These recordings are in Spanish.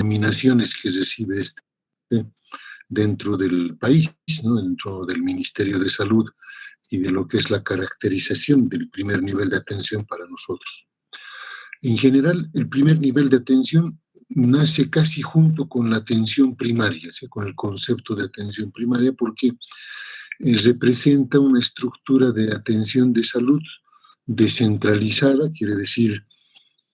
determinaciones que recibe este dentro del país, ¿no? Dentro del Ministerio de Salud y de lo que es la caracterización del primer nivel de atención para nosotros. En general, el primer nivel de atención nace casi junto con la atención primaria, ¿sí? Con el concepto de atención primaria, porque representa una estructura de atención de salud descentralizada, quiere decir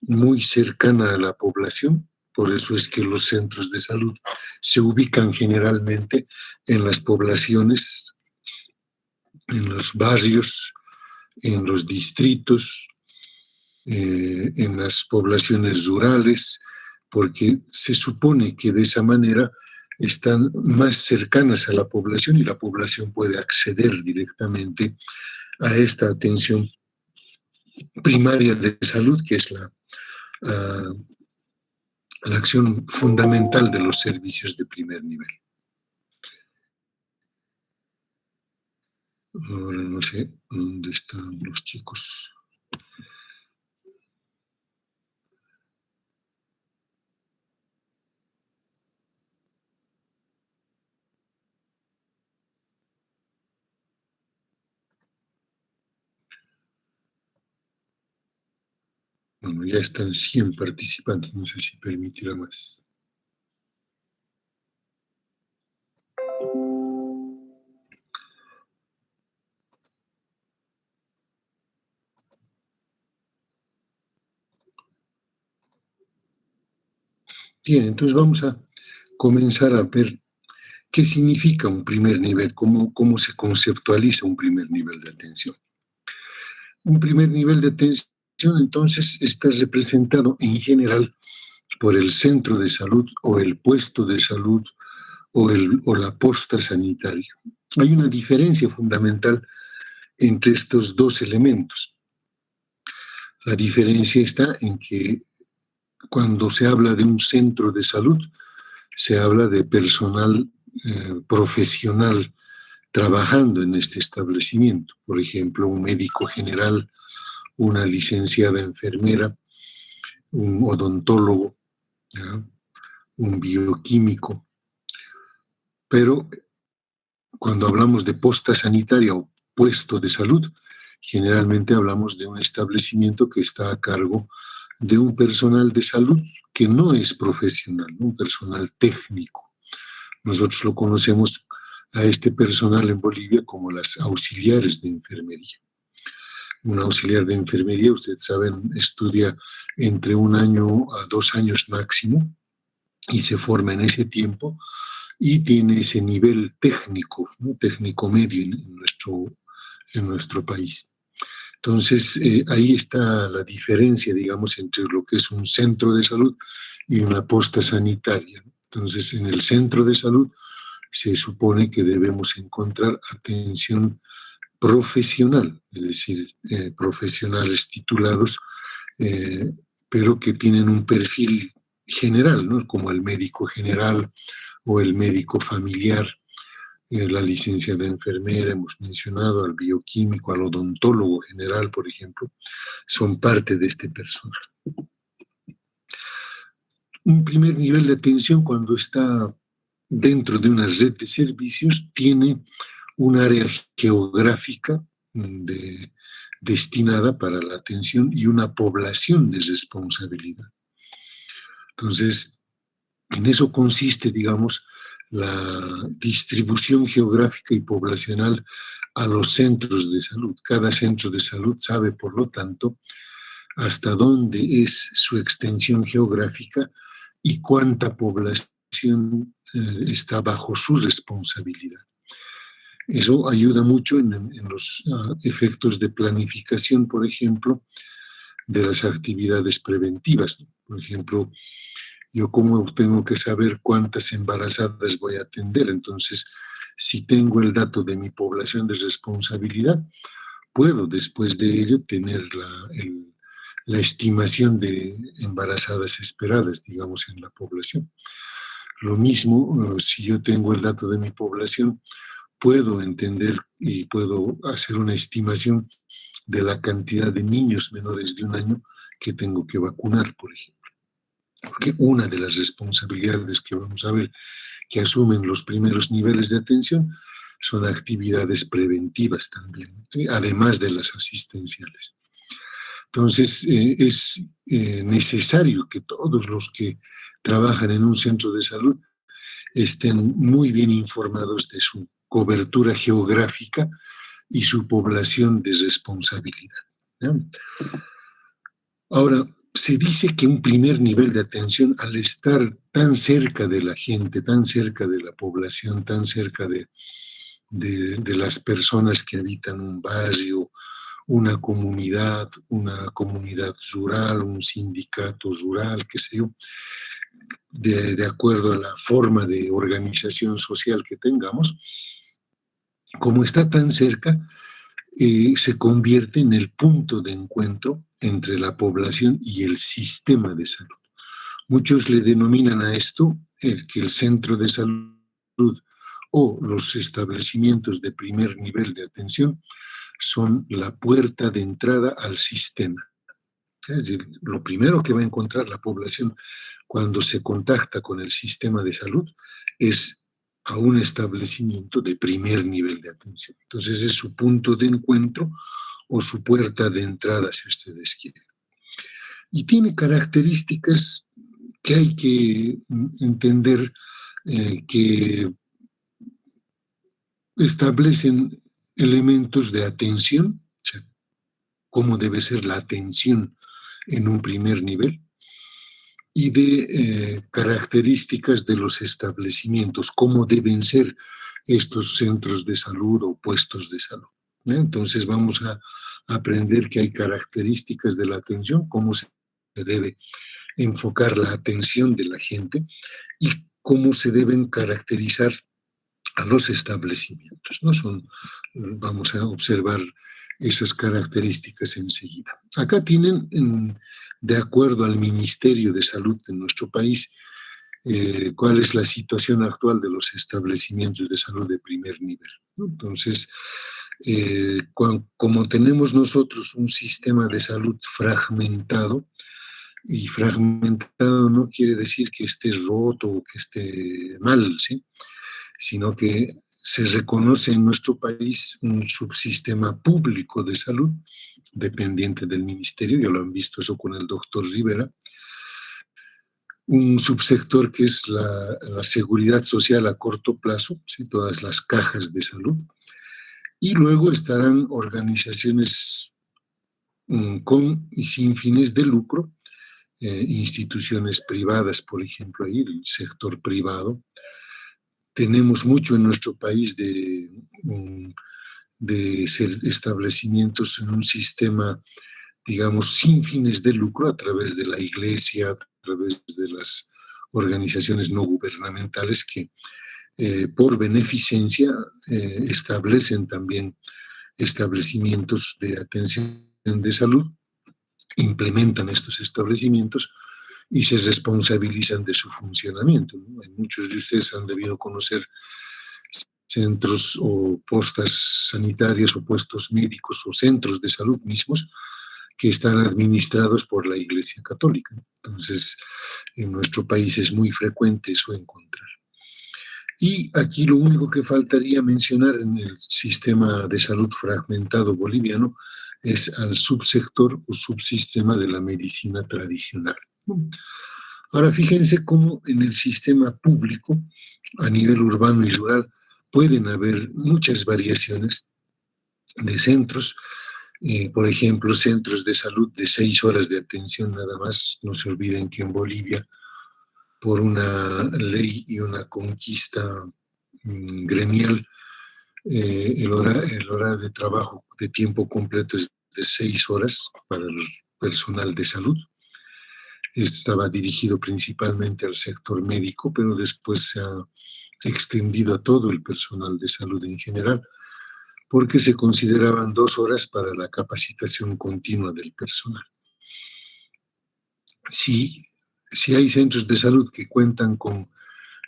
muy cercana a la población. Por eso es que los centros de salud se ubican generalmente en las poblaciones, en los barrios, en los distritos, en las poblaciones rurales, porque se supone que de esa manera están más cercanas a la población y la población puede acceder directamente a esta atención primaria de salud, que es la acción fundamental de los servicios de primer nivel. Ahora no sé dónde están los chicos. Bueno, ya están 100 participantes, no sé si permitirá más. Bien, entonces vamos a comenzar a ver qué significa un primer nivel, cómo se conceptualiza un primer nivel de atención. Un primer nivel de atención, entonces, está representado en general por el centro de salud o el puesto de salud o la posta sanitaria. Hay una diferencia fundamental entre estos dos elementos. La diferencia está en que cuando se habla de un centro de salud, se habla de personal profesional trabajando en este establecimiento. Por ejemplo, un médico general, una licenciada enfermera, un odontólogo, ¿ya? Un bioquímico. Pero cuando hablamos de posta sanitaria o puesto de salud, generalmente hablamos de un establecimiento que está a cargo de un personal de salud que no es profesional, un personal técnico. Nosotros lo conocemos a este personal en Bolivia como las auxiliares de enfermería. Un auxiliar de enfermería, ustedes saben, estudia entre 1 año a 2 años máximo y se forma en ese tiempo y tiene ese nivel técnico, ¿no? Técnico medio en nuestro país. Entonces, ahí está la diferencia, digamos, entre lo que es un centro de salud y una posta sanitaria. Entonces, en el centro de salud se supone que debemos encontrar atención profesional, es decir, profesionales titulados, pero que tienen un perfil general, ¿no? Como el médico general o el médico familiar, la licenciada enfermera, hemos mencionado, al bioquímico, al odontólogo general, por ejemplo, son parte de este personal. Un primer nivel de atención, cuando está dentro de una red de servicios, tiene un área geográfica destinada para la atención y una población de responsabilidad. Entonces, en eso consiste, digamos, la distribución geográfica y poblacional a los centros de salud. Cada centro de salud sabe, por lo tanto, hasta dónde es su extensión geográfica y cuánta población está bajo su responsabilidad. Eso ayuda mucho en los efectos de planificación, por ejemplo, de las actividades preventivas. Por ejemplo, yo cómo tengo que saber cuántas embarazadas voy a atender. Entonces, si tengo el dato de mi población de responsabilidad, puedo después de ello tener la estimación de embarazadas esperadas, digamos, en la población. Lo mismo, si yo tengo el dato de mi población, puedo entender y puedo hacer una estimación de la cantidad de niños menores de 1 año que tengo que vacunar, por ejemplo. Porque una de las responsabilidades que vamos a ver que asumen los primeros niveles de atención son actividades preventivas también, ¿sí? Además de las asistenciales. Entonces, es necesario que todos los que trabajan en un centro de salud estén muy bien informados de su cobertura geográfica y su población de responsabilidad, ¿no? Ahora, se dice que un primer nivel de atención, al estar tan cerca de la gente, tan cerca de la población, tan cerca de las personas que habitan un barrio, una comunidad rural, un sindicato rural, qué sé yo, de acuerdo a la forma de organización social que tengamos, como está tan cerca, se convierte en el punto de encuentro entre la población y el sistema de salud. Muchos le denominan a esto que el centro de salud o los establecimientos de primer nivel de atención son la puerta de entrada al sistema. Es decir, lo primero que va a encontrar la población cuando se contacta con el sistema de salud es a un establecimiento de primer nivel de atención. Entonces es su punto de encuentro o su puerta de entrada, si ustedes quieren. Y tiene características que hay que entender que establecen elementos de atención, o sea, cómo debe ser la atención en un primer nivel, y de características de los establecimientos, cómo deben ser estos centros de salud o puestos de salud. Entonces vamos a aprender que hay características de la atención, cómo se debe enfocar la atención de la gente y cómo se deben caracterizar a los establecimientos, ¿no? Vamos a observar esas características enseguida. Acá tienen, de acuerdo al Ministerio de Salud de nuestro país, cuál es la situación actual de los establecimientos de salud de primer nivel, ¿no? Entonces, como tenemos nosotros un sistema de salud fragmentado, y fragmentado no quiere decir que esté roto o que esté mal, ¿sí? Sino que se reconoce en nuestro país un subsistema público de salud dependiente del ministerio, ya lo han visto eso con el doctor Rivera, un subsector que es la seguridad social a corto plazo, ¿sí? Todas las cajas de salud, y luego estarán organizaciones con y sin fines de lucro, instituciones privadas, por ejemplo, ahí el sector privado. Tenemos mucho en nuestro país de ser establecimientos en un sistema, digamos, sin fines de lucro, a través de la iglesia, a través de las organizaciones no gubernamentales que por beneficencia establecen también establecimientos de atención de salud, implementan estos establecimientos y se responsabilizan de su funcionamiento, ¿no? Muchos de ustedes han debido conocer centros o postas sanitarias o puestos médicos o centros de salud mismos que están administrados por la Iglesia Católica. Entonces, en nuestro país es muy frecuente eso encontrar. Y aquí lo único que faltaría mencionar en el sistema de salud fragmentado boliviano es al subsector o subsistema de la medicina tradicional. Ahora, fíjense cómo en el sistema público, a nivel urbano y rural, pueden haber muchas variaciones de centros. Por ejemplo, centros de salud de 6 horas de atención nada más. No se olviden que en Bolivia, por una ley y una conquista gremial, el horario de trabajo de tiempo completo es de 6 horas para el personal de salud. Estaba dirigido principalmente al sector médico, pero después se ha extendido a todo el personal de salud en general, porque se consideraban 2 horas para la capacitación continua del personal. Si hay centros de salud que cuentan con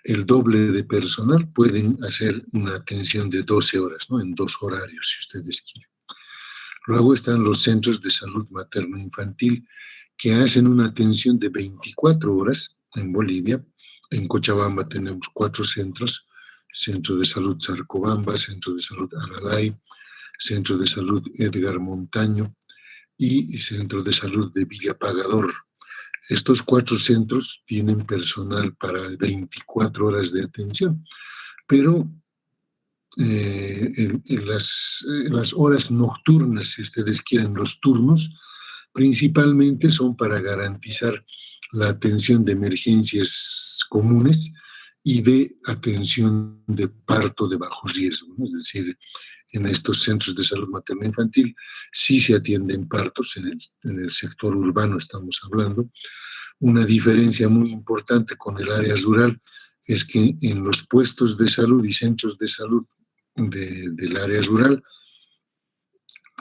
el doble de personal, pueden hacer una atención de 12 horas, ¿no? En 2 horarios, si ustedes quieren. Luego están los centros de salud materno-infantil, que hacen una atención de 24 horas en Bolivia. En Cochabamba tenemos 4 centros: Centro de Salud Zarcobamba, Centro de Salud Alalay, Centro de Salud Edgar Montaño y Centro de Salud de Villa Pagador. Estos 4 centros tienen personal para 24 horas de atención, pero en las horas nocturnas, si ustedes quieren, los turnos, principalmente son para garantizar la atención de emergencias comunes y de atención de parto de bajo riesgo, ¿no? Es decir, en estos centros de salud materno-infantil sí se atienden partos, en el sector urbano estamos hablando. Una diferencia muy importante con el área rural es que en los puestos de salud y centros de salud del área rural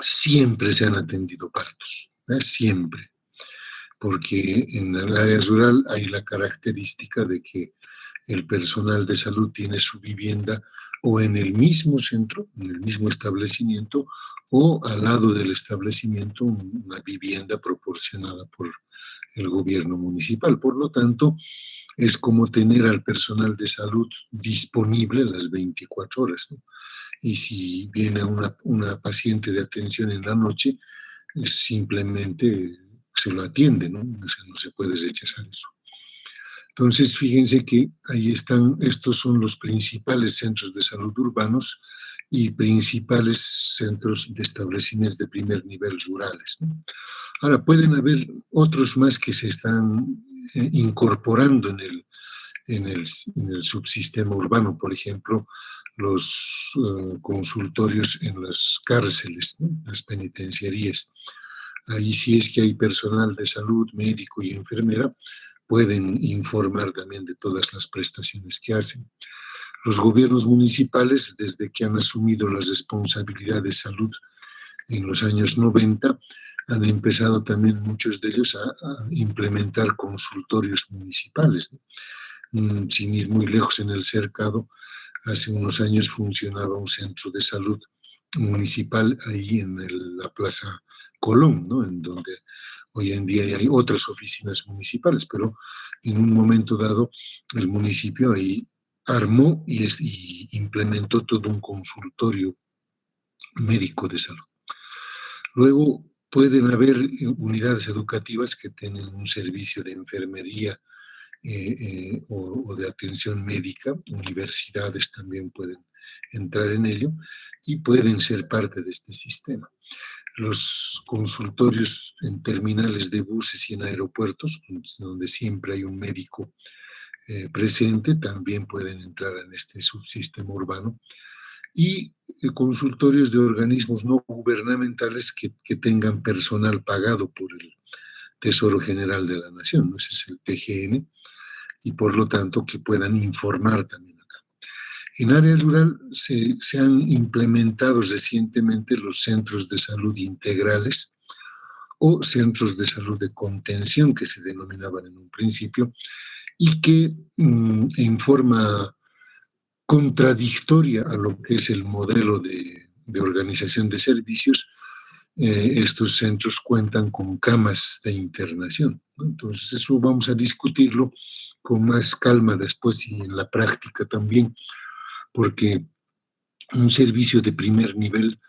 siempre se han atendido partos, siempre, porque en el área rural hay la característica de que el personal de salud tiene su vivienda o en el mismo centro, en el mismo establecimiento, o al lado del establecimiento una vivienda proporcionada por el gobierno municipal. Por lo tanto, es como tener al personal de salud disponible las 24 horas, ¿no? Y si viene una paciente de atención en la noche, simplemente se lo atiende, ¿no? O sea, no se puede rechazar eso. Entonces, fíjense que ahí están, estos son los principales centros de salud urbanos y principales centros de establecimientos de primer nivel rurales, ¿no? Ahora, pueden haber otros más que se están incorporando en el subsistema urbano, por ejemplo, los consultorios en las cárceles, ¿no? Las penitenciarías. Ahí sí es que hay personal de salud, médico y enfermera, pueden informar también de todas las prestaciones que hacen. Los gobiernos municipales, desde que han asumido la responsabilidad de salud en los años 90, han empezado también muchos de ellos a implementar consultorios municipales, ¿no? Sin ir muy lejos, en el Cercado, hace unos años funcionaba un centro de salud municipal ahí en la Plaza Colón, ¿no? En donde hoy en día hay otras oficinas municipales, pero en un momento dado el municipio ahí armó y implementó todo un consultorio médico de salud. Luego pueden haber unidades educativas que tienen un servicio de enfermería o de atención médica. Universidades también pueden entrar en ello y pueden ser parte de este sistema. Los consultorios en terminales de buses y en aeropuertos, donde siempre hay un médico presente, también pueden entrar en este subsistema urbano. Y consultorios de organismos no gubernamentales que tengan personal pagado por el Tesoro General de la Nación, ¿no? Ese es el TGN, y por lo tanto que puedan informar también acá. En área rural se han implementado recientemente los centros de salud integrales o centros de salud de contención, que se denominaban en un principio, y que en forma contradictoria a lo que es el modelo de organización de servicios, estos centros cuentan con camas de internación, ¿no? Entonces eso vamos a discutirlo con más calma después y en la práctica también, porque un servicio de primer nivel,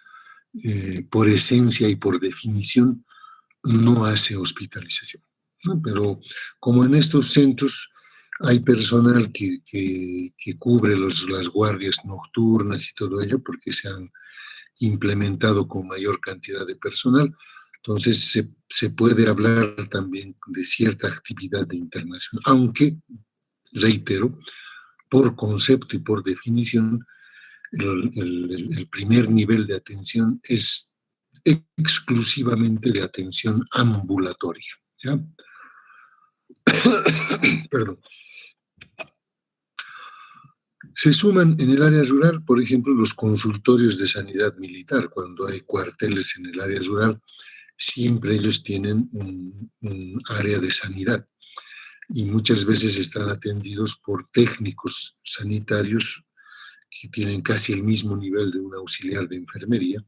por esencia y por definición, no hace hospitalización, ¿no? Pero como en estos centros hay personal que cubre las guardias nocturnas y todo ello, porque se han implementado con mayor cantidad de personal, entonces se puede hablar también de cierta actividad de internación, aunque, reitero, por concepto y por definición, el primer nivel de atención es exclusivamente de atención ambulatoria, ¿ya? Perdón. Se suman en el área rural, por ejemplo, los consultorios de sanidad militar. Cuando hay cuarteles en el área rural, siempre ellos tienen un área de sanidad y muchas veces están atendidos por técnicos sanitarios que tienen casi el mismo nivel de un auxiliar de enfermería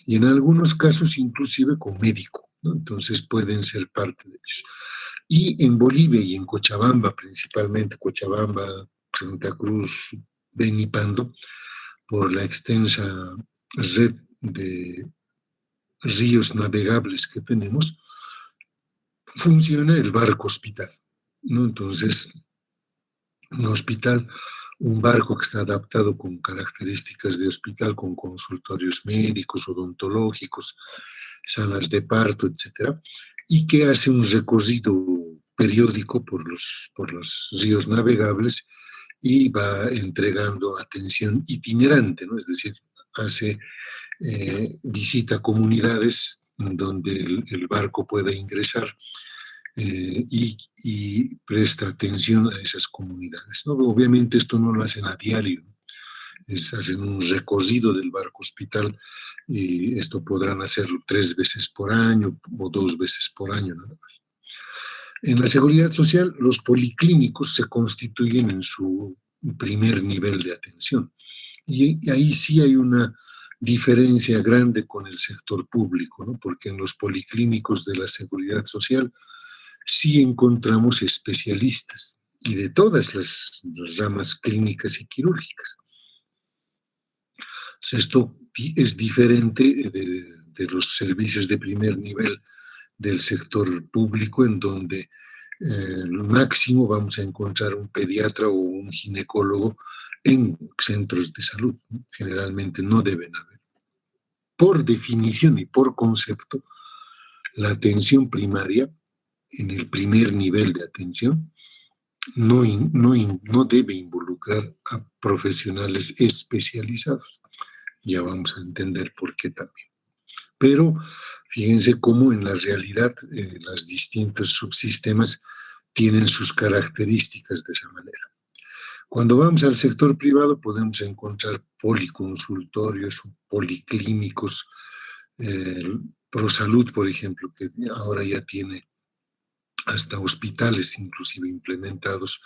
y en algunos casos inclusive con médico. ¿no? Entonces pueden ser parte de ellos. Y en Bolivia y en Cochabamba, principalmente Cochabamba, Santa Cruz, Beni y Pando, por la extensa red de ríos navegables que tenemos, funciona el barco hospital, ¿no? Entonces, un hospital, un barco que está adaptado con características de hospital, con consultorios médicos, odontológicos, salas de parto, etcétera, y que hace un recorrido periódico por los ríos navegables y va entregando atención itinerante, ¿no? Es decir, hace visita comunidades donde el barco pueda ingresar y presta atención a esas comunidades, ¿no? Obviamente esto no lo hacen a diario, hacen un recorrido del barco hospital y esto podrán hacerlo 3 veces por año o 2 veces por año nada más. En la seguridad social, los policlínicos se constituyen en su primer nivel de atención y ahí sí hay una diferencia grande con el sector público, ¿no? Porque en los policlínicos de la seguridad social sí encontramos especialistas y de todas las ramas clínicas y quirúrgicas. Esto es diferente de los servicios de primer nivel del sector público, en donde lo máximo vamos a encontrar un pediatra o un ginecólogo en centros de salud. Generalmente no deben haber. Por definición y por concepto, la atención primaria, en el primer nivel de atención, no debe involucrar a profesionales especializados. Ya vamos a entender por qué también. Pero fíjense cómo en la realidad los distintos subsistemas tienen sus características de esa manera. Cuando vamos al sector privado podemos encontrar policonsultorios, policlínicos, ProSalud, por ejemplo, que ahora ya tiene hasta hospitales inclusive implementados,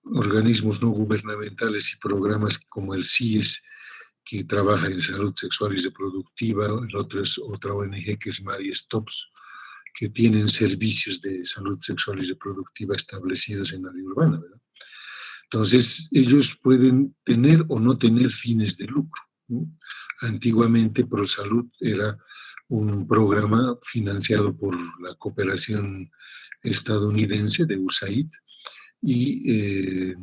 organismos no gubernamentales y programas como el CIES, que trabaja en salud sexual y reproductiva, el otro es otra ONG que es María Stops, que tienen servicios de salud sexual y reproductiva establecidos en la área urbana, ¿verdad? Entonces, ellos pueden tener o no tener fines de lucro, ¿no? Antiguamente ProSalud era un programa financiado por la cooperación estadounidense de USAID y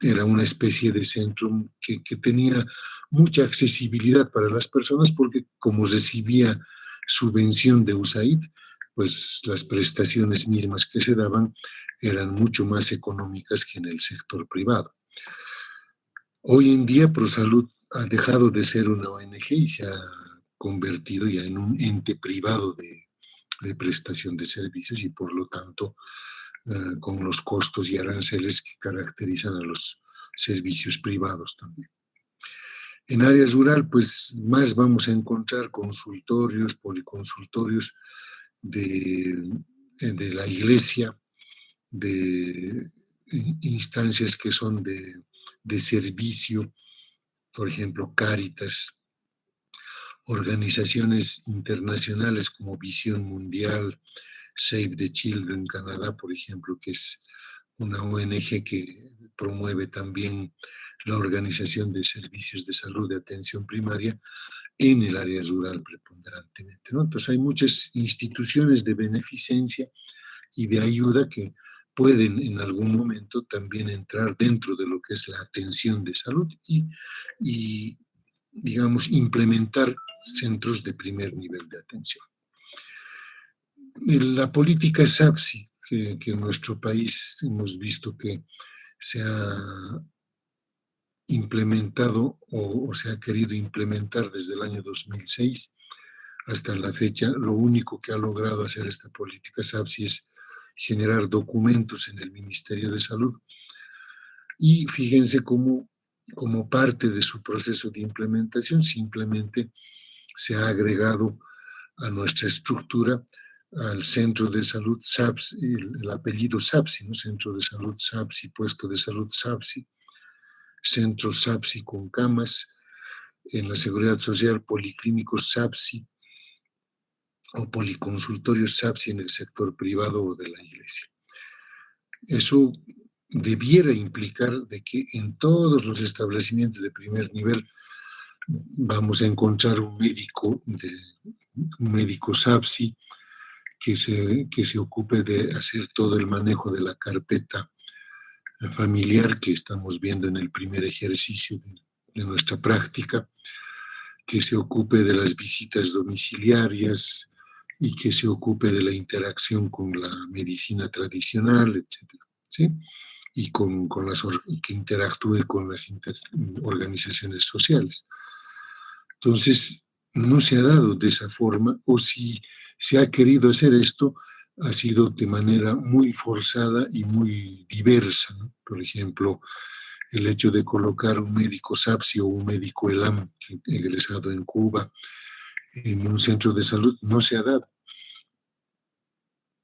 era una especie de centro que tenía mucha accesibilidad para las personas porque como recibía subvención de USAID, pues las prestaciones mismas que se daban eran mucho más económicas que en el sector privado. Hoy en día ProSalud ha dejado de ser una ONG y se ha convertido ya en un ente privado de prestación de servicios y por lo tanto con los costos y aranceles que caracterizan a los servicios privados también. En área rural, pues más vamos a encontrar consultorios, policonsultorios de la iglesia, de instancias que son de servicio, por ejemplo, Cáritas, organizaciones internacionales como Visión Mundial, Save the Children Canadá, por ejemplo, que es una ONG que promueve también la organización de servicios de salud de atención primaria en el área rural preponderantemente, ¿no? Entonces hay muchas instituciones de beneficencia y de ayuda que pueden en algún momento también entrar dentro de lo que es la atención de salud y digamos, implementar centros de primer nivel de atención. La política SAPSI, que en nuestro país hemos visto que se ha implementado o se ha querido implementar desde el año 2006 hasta la fecha, lo único que ha logrado hacer esta política SAPSI es generar documentos en el Ministerio de Salud y fíjense cómo como parte de su proceso de implementación simplemente se ha agregado a nuestra estructura al centro de salud SAPSI, el apellido SAPSI, ¿no? Centro de salud SAPSI, puesto de salud SAPSI, centro SAPSI con camas, en la seguridad social policlínicos SAPSI, o policonsultorios SAPSI en el sector privado o de la iglesia. Eso debiera implicar de que en todos los establecimientos de primer nivel vamos a encontrar un médico SAPSI que se ocupe de hacer todo el manejo de la carpeta familiar que estamos viendo en el primer ejercicio de nuestra práctica, que se ocupe de las visitas domiciliarias y que se ocupe de la interacción con la medicina tradicional, etcétera, ¿sí? Y que interactúe con las organizaciones sociales. Entonces, no se ha dado de esa forma, o si se ha querido hacer esto, ha sido de manera muy forzada y muy diversa, ¿no? Por ejemplo, el hecho de colocar un médico SAPSI o un médico ELAM egresado en Cuba en un centro de salud no se ha dado.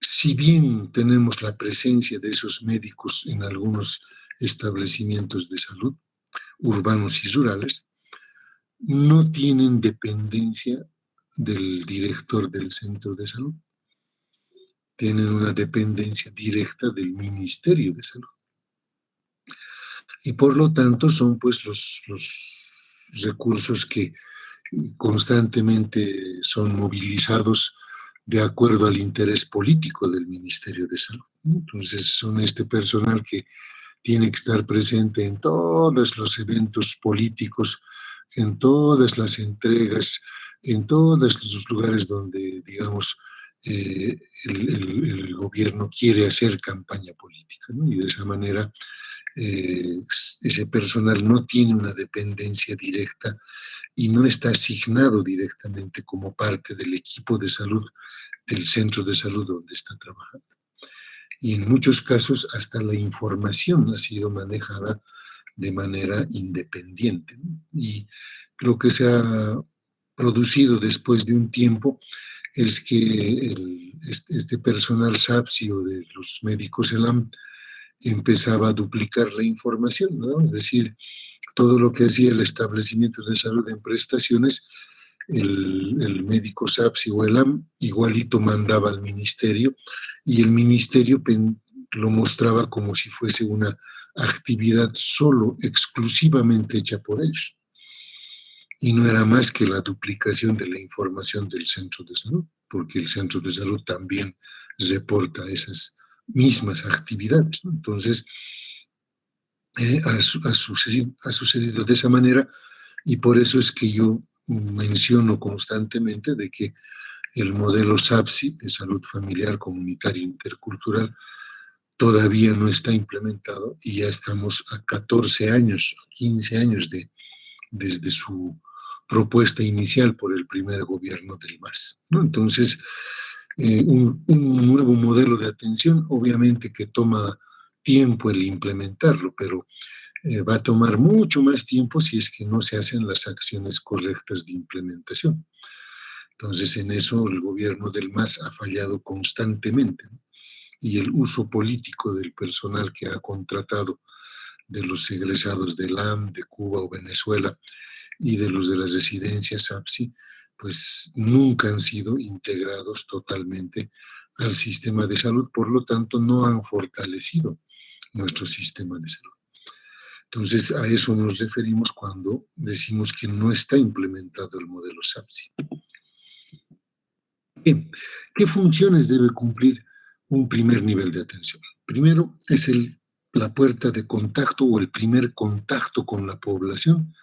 Si bien tenemos la presencia de esos médicos en algunos establecimientos de salud, urbanos y rurales, no tienen dependencia del director del centro de salud. Tienen una dependencia directa del Ministerio de Salud. Y por lo tanto son pues los recursos que constantemente son movilizados de acuerdo al interés político del Ministerio de Salud. Entonces son este personal que tiene que estar presente en todos los eventos políticos, en todas las entregas, en todos los lugares donde, digamos, el gobierno quiere hacer campaña política, ¿no? Y de esa manera ese personal no tiene una dependencia directa y no está asignado directamente como parte del equipo de salud del centro de salud donde está trabajando. Y en muchos casos hasta la información ha sido manejada de manera independiente, ¿no? Y lo que se ha producido después de un tiempo es que este personal SAPSI o de los médicos ELAM empezaba a duplicar la información, ¿no? Es decir, todo lo que hacía el establecimiento de salud en prestaciones, el médico SAPSI o ELAM igualito mandaba al ministerio y el ministerio lo mostraba como si fuese una actividad solo, exclusivamente hecha por ellos. Y no era más que la duplicación de la información del centro de salud, porque el centro de salud también reporta esas mismas actividades, ¿no? Entonces, ha sucedido de esa manera y por eso es que yo menciono constantemente de que el modelo SAPSI de salud familiar, comunitaria e intercultural todavía no está implementado y ya estamos a 14 años, 15 años desde su propuesta inicial por el primer gobierno del MAS, ¿no? Entonces, un nuevo modelo de atención, obviamente que toma tiempo el implementarlo, pero va a tomar mucho más tiempo si es que no se hacen las acciones correctas de implementación. Entonces, en eso el gobierno del MAS ha fallado constantemente, ¿no? Y el uso político del personal que ha contratado de los egresados del AM, de Cuba o Venezuela y de los de las residencias SAPSI, pues nunca han sido integrados totalmente al sistema de salud, por lo tanto no han fortalecido nuestro sistema de salud. Entonces a eso nos referimos cuando decimos que no está implementado el modelo SAPSI. Bien, ¿qué funciones debe cumplir un primer nivel de atención? Primero es la puerta de contacto o el primer contacto con la población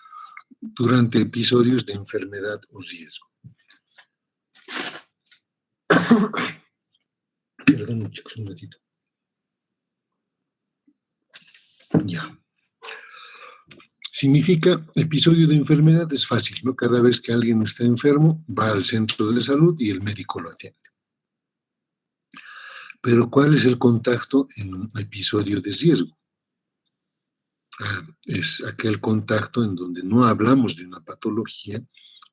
durante episodios de enfermedad o riesgo. Perdón, chicos, un ratito. Ya. Significa episodio de enfermedad, es fácil, ¿no? Cada vez que alguien está enfermo, va al centro de salud y el médico lo atiende. Pero ¿cuál es el contacto en un episodio de riesgo? Es aquel contacto en donde no hablamos de una patología,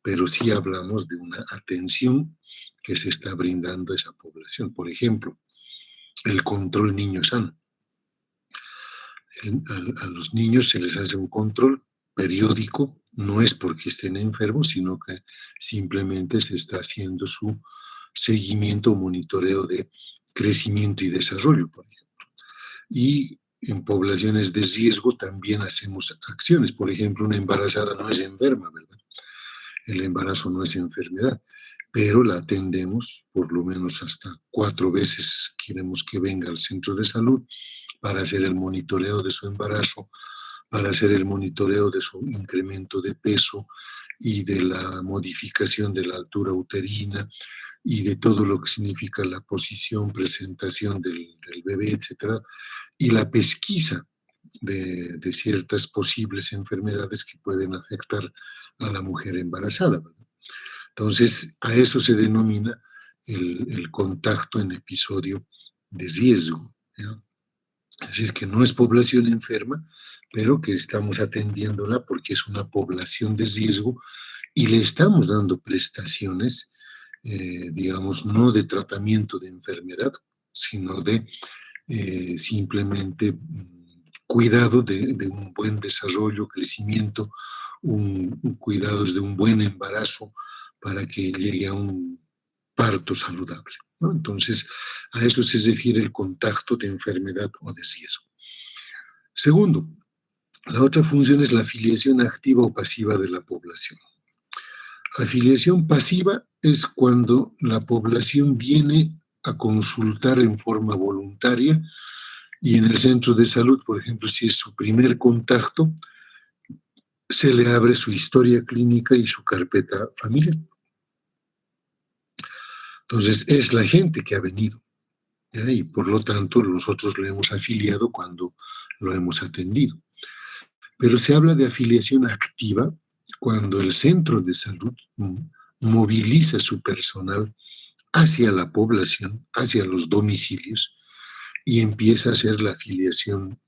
pero sí hablamos de una atención que se está brindando a esa población. Por ejemplo, el control niño sano. A los niños se les hace un control periódico, no es porque estén enfermos, sino que simplemente se está haciendo su seguimiento o monitoreo de crecimiento y desarrollo, por ejemplo. Y en poblaciones de riesgo también hacemos acciones. Por ejemplo, una embarazada no es enferma, ¿verdad? El embarazo no es enfermedad, pero la atendemos por lo menos hasta 4 veces. Queremos que venga al centro de salud para hacer el monitoreo de su embarazo, para hacer el monitoreo de su incremento de peso y de la modificación de la altura uterina y de todo lo que significa la posición, presentación del bebé, etcétera, y la pesquisa de ciertas posibles enfermedades que pueden afectar a la mujer embarazada, ¿verdad? Entonces, a eso se denomina el contacto en episodio de riesgo, ¿ya? Es decir, que no es población enferma, pero que estamos atendiéndola porque es una población de riesgo y le estamos dando prestaciones, digamos, no de tratamiento de enfermedad, sino de simplemente cuidado de un buen desarrollo, crecimiento, cuidados de un buen embarazo para que llegue a un parto saludable, ¿no? Entonces, a eso se refiere el contacto de enfermedad o de riesgo. Segundo, la otra función es la afiliación activa o pasiva de la población. Afiliación pasiva es cuando la población viene a consultar en forma voluntaria y en el centro de salud, por ejemplo, si es su primer contacto, se le abre su historia clínica y su carpeta familiar. Entonces, es la gente que ha venido, ¿ya? Y por lo tanto nosotros lo hemos afiliado cuando lo hemos atendido. Pero se habla de afiliación activa cuando el centro de salud moviliza su personal hacia la población, hacia los domicilios, y empieza a hacer la afiliación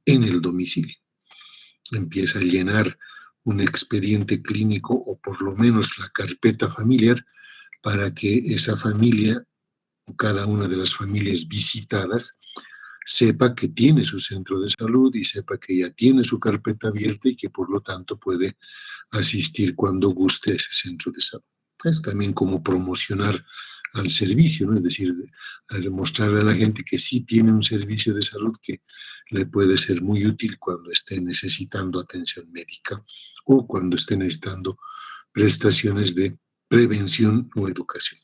en el domicilio. Empieza a llenar un expediente clínico o por lo menos la carpeta familiar para que esa familia, cada una de las familias visitadas, sepa que tiene su centro de salud y sepa que ya tiene su carpeta abierta y que por lo tanto puede asistir cuando guste a ese centro de salud. Es también como promocionar al servicio, ¿no? Es decir, a demostrarle a la gente que sí tiene un servicio de salud que le puede ser muy útil cuando esté necesitando atención médica o cuando esté necesitando prestaciones de prevención o educación.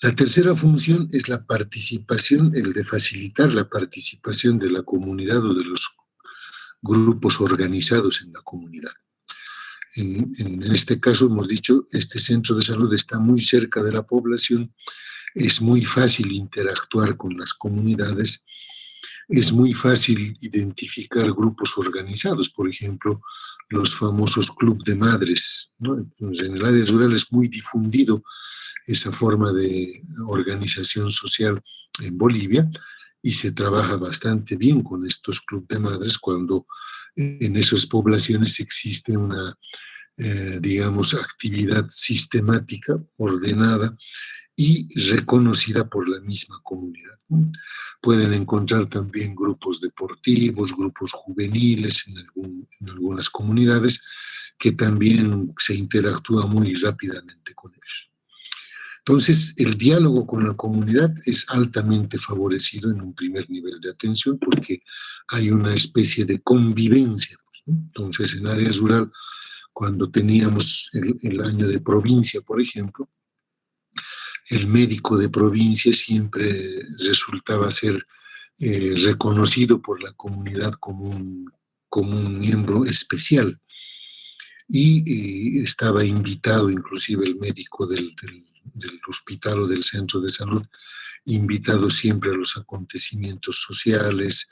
La tercera función es la participación, el de facilitar la participación de la comunidad o de los grupos organizados en la comunidad. En este caso hemos dicho, este centro de salud está muy cerca de la población, es muy fácil interactuar con las comunidades, es muy fácil identificar grupos organizados, por ejemplo, los famosos club de madres, ¿no? Entonces, en el área rural es muy difundido esa forma de organización social en Bolivia y se trabaja bastante bien con estos clubes de madres cuando en esas poblaciones existe una, digamos, actividad sistemática, ordenada y reconocida por la misma comunidad. Pueden encontrar también grupos deportivos, grupos juveniles en algunas comunidades que también se interactúa muy rápidamente con ellos. Entonces, el diálogo con la comunidad es altamente favorecido en un primer nivel de atención porque hay una especie de convivencia, ¿no? Entonces, en área rural, cuando teníamos el año de provincia, por ejemplo, el médico de provincia siempre resultaba ser reconocido por la comunidad como un miembro especial y estaba invitado inclusive el médico del hospital o del centro de salud, invitado siempre a los acontecimientos sociales,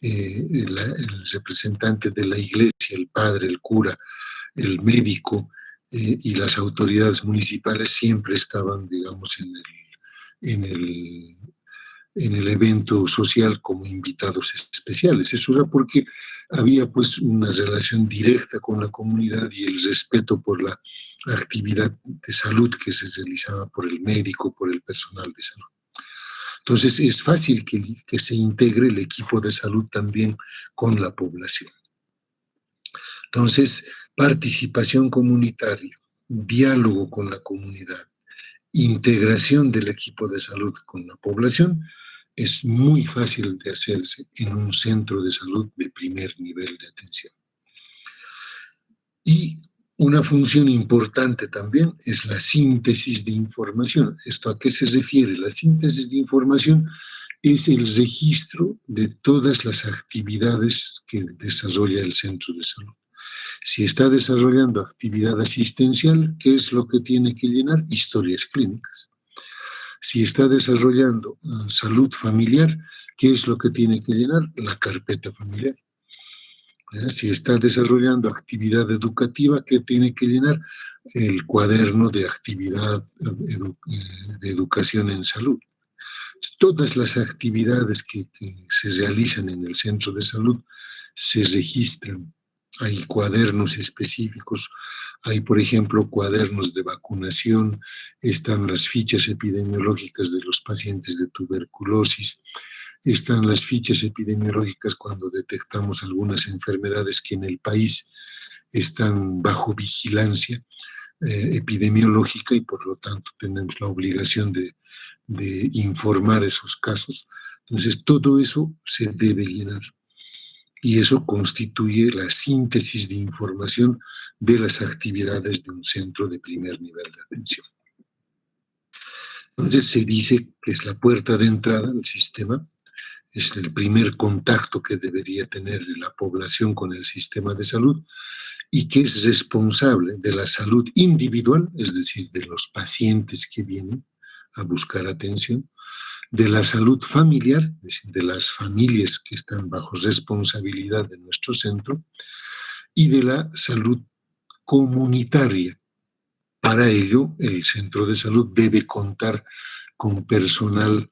el representante de la iglesia, el padre, el cura, el médico y las autoridades municipales siempre estaban, digamos, en el evento social como invitados especiales. Eso era porque había pues una relación directa con la comunidad y el respeto por la actividad de salud que se realizaba por el médico, por el personal de salud. Entonces es fácil que se integre el equipo de salud también con la población. Entonces, participación comunitaria, diálogo con la comunidad integración del equipo de salud con la población es muy fácil de hacerse en un centro de salud de primer nivel de atención. Y una función importante también es la síntesis de información. ¿Esto a qué se refiere? La síntesis de información es el registro de todas las actividades que desarrolla el centro de salud. Si está desarrollando actividad asistencial, ¿qué es lo que tiene que llenar? Historias clínicas. Si está desarrollando salud familiar, ¿qué es lo que tiene que llenar? La carpeta familiar. Si está desarrollando actividad educativa, ¿qué tiene que llenar? El cuaderno de actividad de educación en salud. Todas las actividades que se realizan en el centro de salud se registran. Hay cuadernos específicos, hay, por ejemplo, cuadernos de vacunación, están las fichas epidemiológicas de los pacientes de tuberculosis, están las fichas epidemiológicas cuando detectamos algunas enfermedades que en el país están bajo vigilancia epidemiológica y por lo tanto tenemos la obligación de informar esos casos. Entonces, todo eso se debe llenar. Y eso constituye la síntesis de información de las actividades de un centro de primer nivel de atención. Entonces, se dice que es la puerta de entrada al sistema, es el primer contacto que debería tener la población con el sistema de salud y que es responsable de la salud individual, es decir, de los pacientes que vienen a buscar atención, de la salud familiar, es decir, de las familias que están bajo responsabilidad de nuestro centro, y de la salud comunitaria. Para ello, el centro de salud debe contar con personal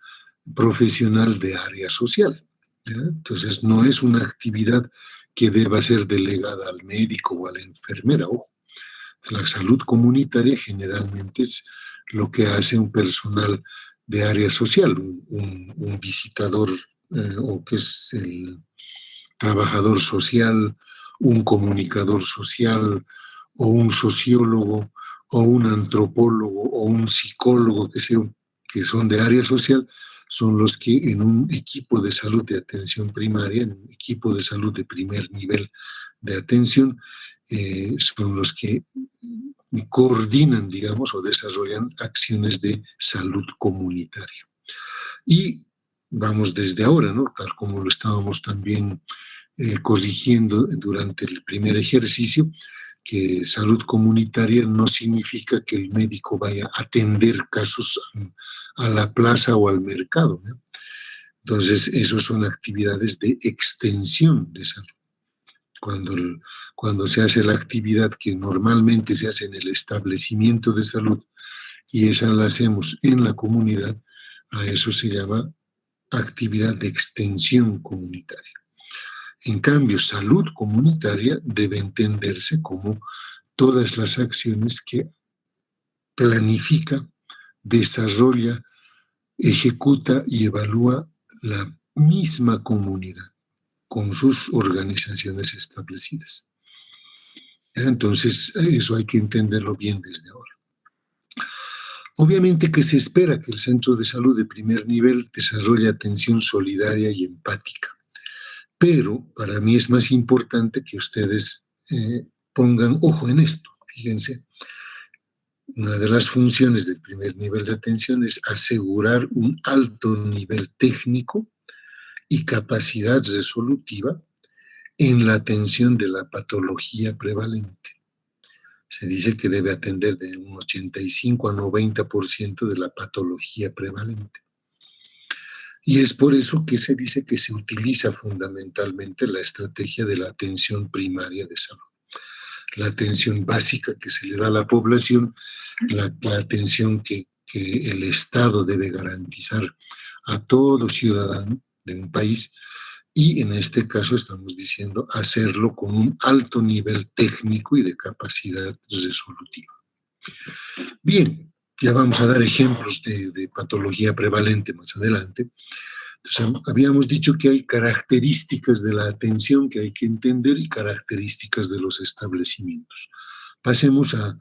profesional de área social. ¿Ya? Entonces, no es una actividad que deba ser delegada al médico o a la enfermera. Ojo, la salud comunitaria generalmente es lo que hace un personal de área social, un visitador o que es el trabajador social, un comunicador social o un sociólogo o un antropólogo o un psicólogo que son de área social, son los que en un equipo de salud de atención primaria, en un equipo de salud de primer nivel de atención, son los que coordinan, digamos, o desarrollan acciones de salud comunitaria. Y vamos desde ahora, ¿no? Tal como lo estábamos también corrigiendo durante el primer ejercicio, que salud comunitaria no significa que el médico vaya a atender casos a la plaza o al mercado, ¿no? Entonces, esos son actividades de extensión de salud. Cuando se hace la actividad que normalmente se hace en el establecimiento de salud y esa la hacemos en la comunidad, a eso se llama actividad de extensión comunitaria. En cambio, salud comunitaria debe entenderse como todas las acciones que planifica, desarrolla, ejecuta y evalúa la misma comunidad con sus organizaciones establecidas. Entonces, eso hay que entenderlo bien desde ahora. Obviamente que se espera que el centro de salud de primer nivel desarrolle atención solidaria y empática, pero para mí es más importante que ustedes pongan ojo en esto. Fíjense, una de las funciones del primer nivel de atención es asegurar un alto nivel técnico y capacidad resolutiva en la atención de la patología prevalente. Se dice que debe atender de un 85 a 90% de la patología prevalente. Y es por eso que se dice que se utiliza fundamentalmente la estrategia de la atención primaria de salud. La atención básica que se le da a la población, la atención que el Estado debe garantizar a todo ciudadano de un país, y en este caso estamos diciendo hacerlo con un alto nivel técnico y de capacidad resolutiva. Bien, ya vamos a dar ejemplos de patología prevalente más adelante. Entonces, habíamos dicho que hay características de la atención que hay que entender y características de los establecimientos. Pasemos a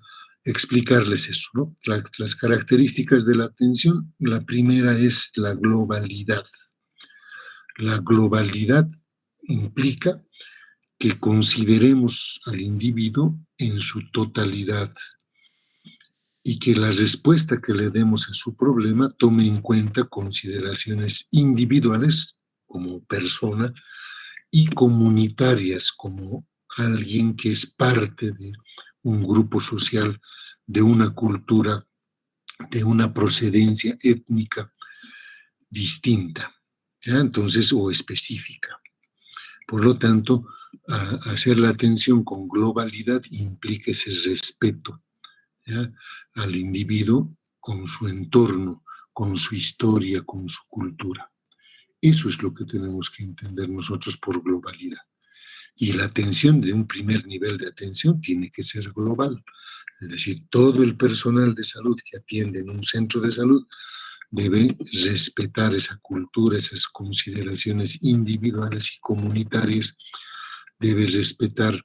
explicarles eso, ¿no? Las características de la atención, la primera es la globalidad. La globalidad implica que consideremos al individuo en su totalidad y que la respuesta que le demos a su problema tome en cuenta consideraciones individuales como persona y comunitarias como alguien que es parte de un grupo social, de una cultura, de una procedencia étnica distinta, ¿ya? Entonces, o específica. Por lo tanto, hacer la atención con globalidad implica ese respeto, ¿ya?, al individuo con su entorno, con su historia, con su cultura. Eso es lo que tenemos que entender nosotros por globalidad. Y la atención de un primer nivel de atención tiene que ser global. Es decir, todo el personal de salud que atiende en un centro de salud debe respetar esa cultura, esas consideraciones individuales y comunitarias, debe respetar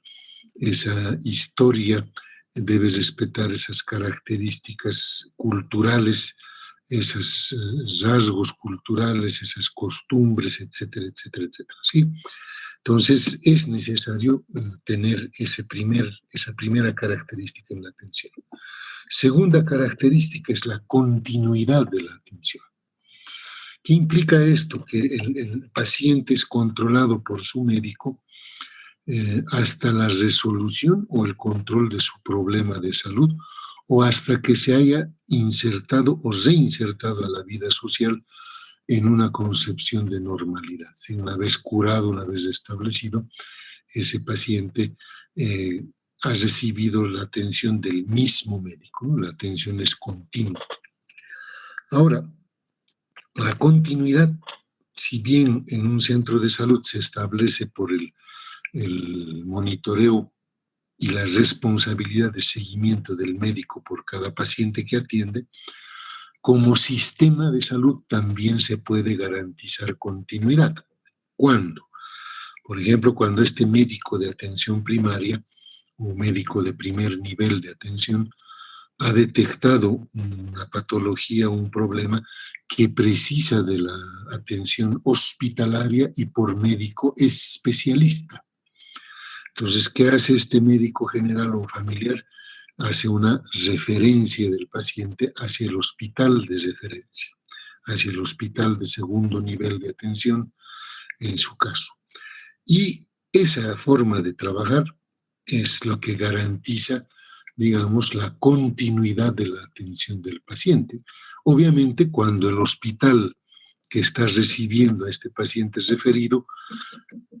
esa historia, debe respetar esas características culturales, esos rasgos culturales, esas costumbres, etcétera, etcétera, etcétera, ¿sí? Entonces, es necesario tener esa primera característica en la atención. Segunda característica es la continuidad de la atención. ¿Qué implica esto? Que el paciente es controlado por su médico hasta la resolución o el control de su problema de salud o hasta que se haya insertado o reinsertado a la vida social en una concepción de normalidad. Una vez curado, una vez establecido, ese paciente ha recibido la atención del mismo médico, ¿no? La atención es continua. Ahora, la continuidad, si bien en un centro de salud se establece por el monitoreo y la responsabilidad de seguimiento del médico por cada paciente que atiende, como sistema de salud también se puede garantizar continuidad. ¿Cuándo? Por ejemplo, cuando este médico de atención primaria o médico de primer nivel de atención ha detectado una patología, un problema que precisa de la atención hospitalaria y por médico especialista. Entonces, ¿qué hace este médico general o familiar? Hace una referencia del paciente hacia el hospital de referencia, hacia el hospital de segundo nivel de atención, en su caso. Y esa forma de trabajar es lo que garantiza, digamos, la continuidad de la atención del paciente. Obviamente, cuando el hospital que está recibiendo a este paciente referido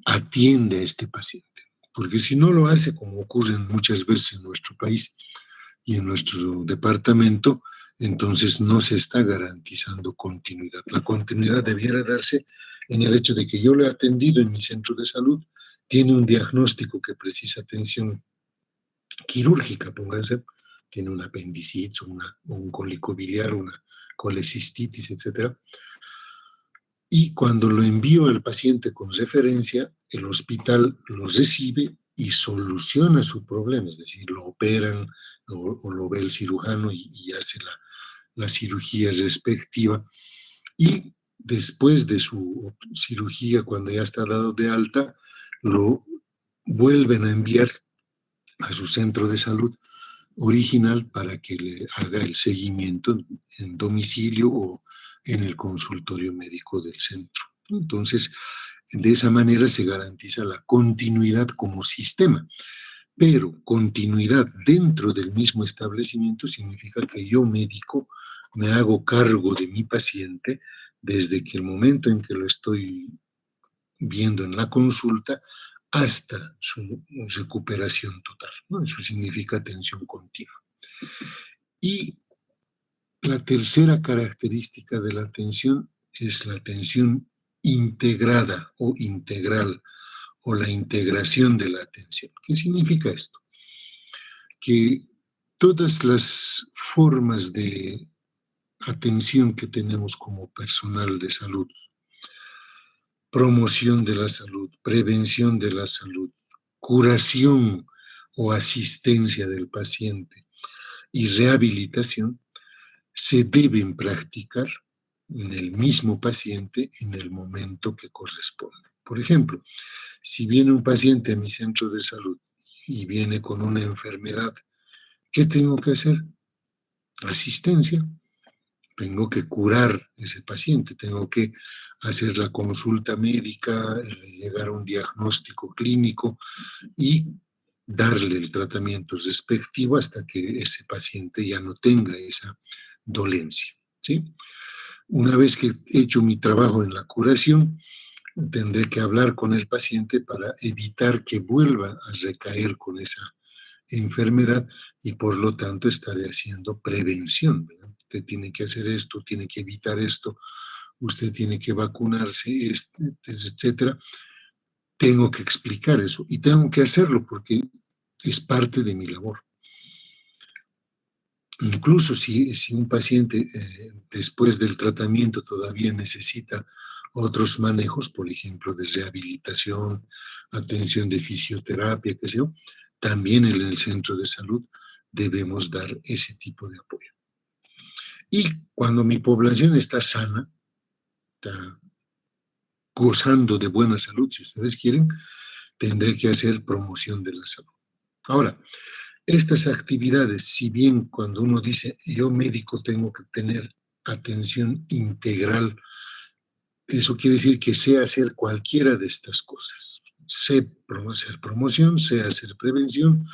atiende a este paciente. Porque si no lo hace, como ocurre muchas veces en nuestro país y en nuestro departamento, entonces no se está garantizando continuidad. La continuidad debiera darse en el hecho de que yo lo he atendido en mi centro de salud, tiene un diagnóstico que precisa atención quirúrgica, pónganse, tiene una apendicitis, un cólico biliar, una colecistitis, etc. Y cuando lo envío al paciente con referencia, el hospital lo recibe y soluciona su problema, es decir, lo operan o lo ve el cirujano y hace la cirugía respectiva. Y después de su cirugía, cuando ya está dado de alta, lo vuelven a enviar a su centro de salud original para que le haga el seguimiento en domicilio o en el consultorio médico del centro. Entonces, de esa manera se garantiza la continuidad como sistema. Pero continuidad dentro del mismo establecimiento significa que yo, médico, me hago cargo de mi paciente desde que el momento en que lo estoy viendo en la consulta hasta su recuperación total, ¿no? Eso significa atención continua. Y la tercera característica de la atención es la atención integrada o integral o la integración de la atención. ¿Qué significa esto? Que todas las formas de atención que tenemos como personal de salud, promoción de la salud, prevención de la salud, curación o asistencia del paciente, y rehabilitación se deben practicar en el mismo paciente en el momento que corresponde. Por ejemplo, si viene un paciente a mi centro de salud y viene con una enfermedad, ¿qué tengo que hacer? Asistencia. Tengo que curar ese paciente, tengo que hacer la consulta médica, llegar a un diagnóstico clínico y darle el tratamiento respectivo hasta que ese paciente ya no tenga esa dolencia, ¿sí? Una vez que he hecho mi trabajo en la curación, tendré que hablar con el paciente para evitar que vuelva a recaer con esa enfermedad y por lo tanto estaré haciendo prevención, ¿verdad? Usted tiene que hacer esto, tiene que evitar esto, usted tiene que vacunarse, etcétera. Tengo que explicar eso y tengo que hacerlo porque es parte de mi labor. Incluso si un paciente después del tratamiento todavía necesita otros manejos, por ejemplo, de rehabilitación, atención de fisioterapia, qué sé yo, también en el centro de salud debemos dar ese tipo de apoyo. Y cuando mi población está sana, está gozando de buena salud, si ustedes quieren, tendré que hacer promoción de la salud. Ahora, estas actividades, si bien cuando uno dice yo médico tengo que tener atención integral, eso quiere decir que sé hacer cualquiera de estas cosas. Sé hacer promoción, sé hacer prevención,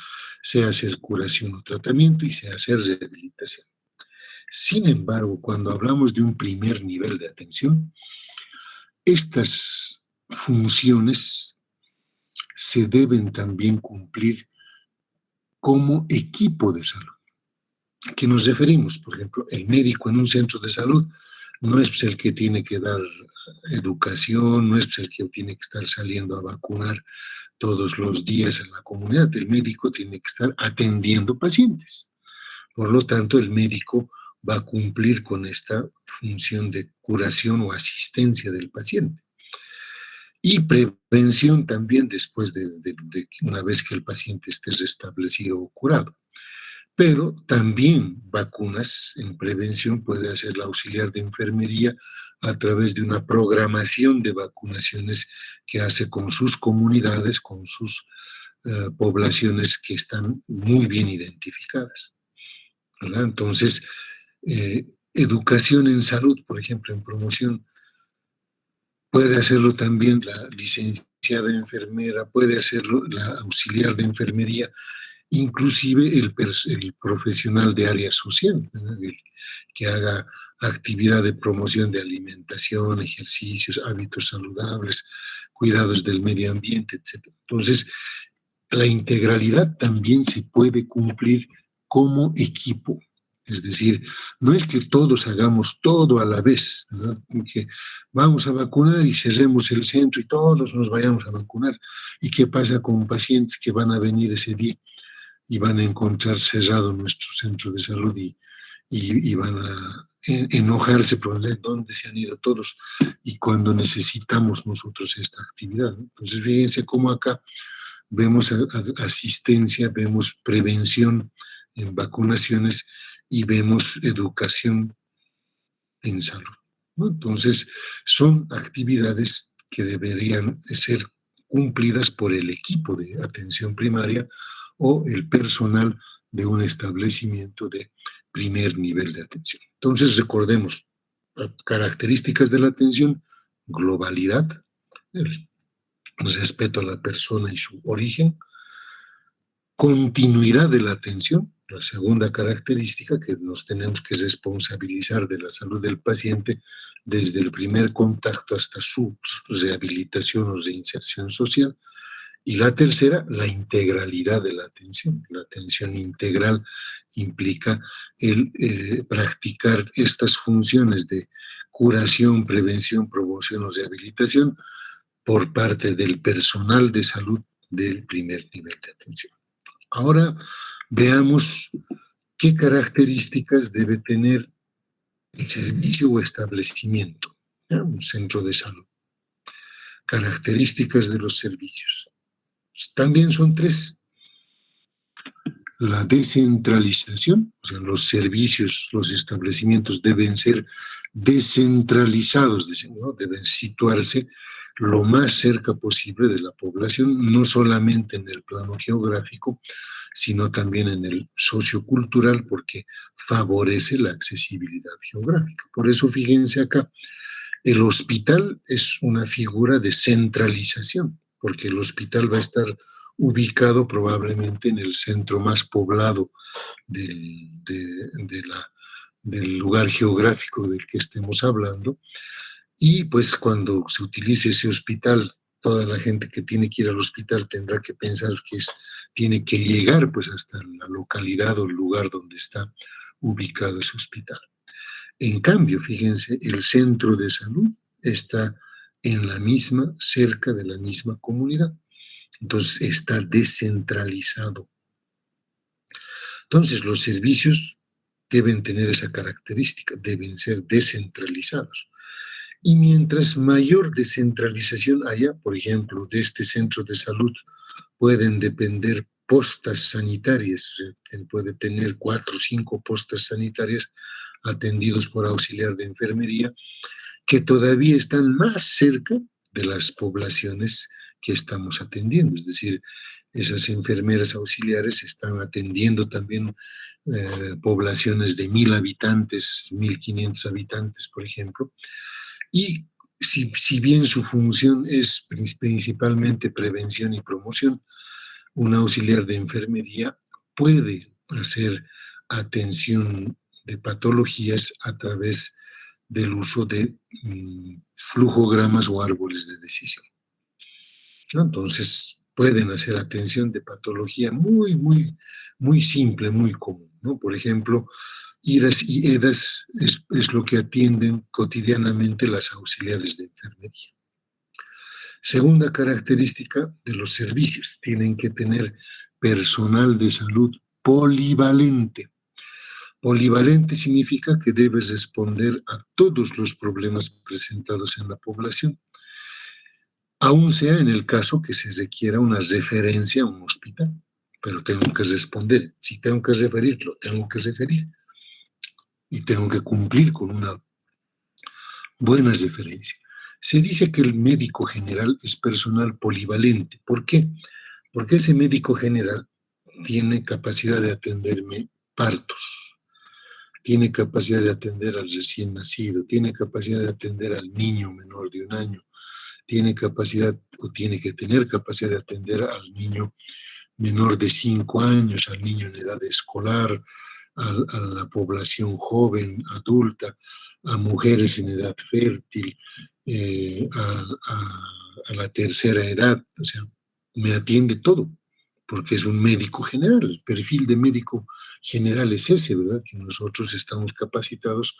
sé hacer curación o tratamiento y sé hacer rehabilitación. Sin embargo, cuando hablamos de un primer nivel de atención, estas funciones se deben también cumplir como equipo de salud. ¿A qué nos referimos? Por ejemplo, el médico en un centro de salud no es el que tiene que dar educación, no es el que tiene que estar saliendo a vacunar todos los días en la comunidad. El médico tiene que estar atendiendo pacientes. Por lo tanto, el médico va a cumplir con esta función de curación o asistencia del paciente. Y prevención también después de una vez que el paciente esté restablecido o curado. Pero también vacunas en prevención puede hacer la auxiliar de enfermería a través de una programación de vacunaciones que hace con sus comunidades, con sus poblaciones que están muy bien identificadas, ¿verdad? Entonces, educación en salud, por ejemplo, en promoción, puede hacerlo también la licenciada enfermera, puede hacerlo la auxiliar de enfermería, inclusive el profesional de área social, que haga actividad de promoción de alimentación, ejercicios, hábitos saludables, cuidados del medio ambiente, etc. Entonces, la integralidad también se puede cumplir como equipo. Es decir, no es que todos hagamos todo a la vez, ¿no? Que vamos a vacunar y cerremos el centro y todos nos vayamos a vacunar. ¿Y qué pasa con pacientes que van a venir ese día y van a encontrar cerrado nuestro centro de salud y van a enojarse por ver dónde se han ido todos y cuando necesitamos nosotros esta actividad, ¿no? Entonces, fíjense cómo acá vemos asistencia, vemos prevención en vacunaciones y vemos educación en salud, ¿no? Entonces, son actividades que deberían ser cumplidas por el equipo de atención primaria o el personal de un establecimiento de primer nivel de atención. Entonces, recordemos, características de la atención: globalidad, el respeto a la persona y su origen; continuidad de la atención, la segunda característica, que nos tenemos que responsabilizar de la salud del paciente desde el primer contacto hasta su rehabilitación o reinserción social; y la tercera, la integralidad de la atención. La atención integral implica el practicar estas funciones de curación, prevención, promoción o rehabilitación por parte del personal de salud del primer nivel de atención. Ahora veamos qué características debe tener el servicio o establecimiento, ¿ya? Un centro de salud. Características de los servicios. También son tres. la descentralización, o sea, los servicios, los establecimientos deben ser descentralizados, ¿no? Deben situarse lo más cerca posible de la población, no solamente en el plano geográfico, sino también en el sociocultural, porque favorece la accesibilidad geográfica. Por eso, fíjense acá, el hospital es una figura de centralización, porque el hospital va a estar ubicado probablemente en el centro más poblado del lugar geográfico del que estemos hablando, y pues cuando se utilice ese hospital, toda la gente que tiene que ir al hospital tendrá que pensar que tiene que llegar pues hasta la localidad o el lugar donde está ubicado ese hospital. En cambio, fíjense, el centro de salud está en la misma, cerca de la misma comunidad. Entonces, está descentralizado. Entonces, los servicios deben tener esa característica, deben ser descentralizados. Y mientras mayor descentralización haya, por ejemplo, de este centro de salud pueden depender postas sanitarias, puede tener 4 o 5 postas sanitarias atendidos por auxiliar de enfermería, que todavía están más cerca de las poblaciones que estamos atendiendo. Es decir, esas enfermeras auxiliares están atendiendo también poblaciones de 1.000 habitantes, 1.500 habitantes, por ejemplo, y si bien su función es principalmente prevención y promoción, un auxiliar de enfermería puede hacer atención de patologías a través del uso de flujogramas o árboles de decisión, ¿no? Entonces, pueden hacer atención de patología muy simple, muy común, ¿no? Por ejemplo, IRAS y EDAS es lo que atienden cotidianamente las auxiliares de enfermería. Segunda característica de los servicios, tienen que tener personal de salud polivalente. Polivalente significa que debe responder a todos los problemas presentados en la población, aun sea en el caso que se requiera una referencia a un hospital, pero tengo que responder. Si tengo que referir, lo tengo que referir y tengo que cumplir con una buena referencia. Se dice que el médico general es personal polivalente. ¿Por qué? Porque ese médico general tiene capacidad de atenderme partos, tiene capacidad de atender al recién nacido, tiene capacidad de atender al niño menor de 1 año, tiene capacidad o tiene que tener capacidad de atender al niño menor de 5 años, al niño en edad escolar, a la población joven, adulta, a mujeres en edad fértil, a la tercera edad. O sea, me atiende todo, porque es un médico general. El perfil de médico general es ese, ¿verdad? Que nosotros estamos capacitados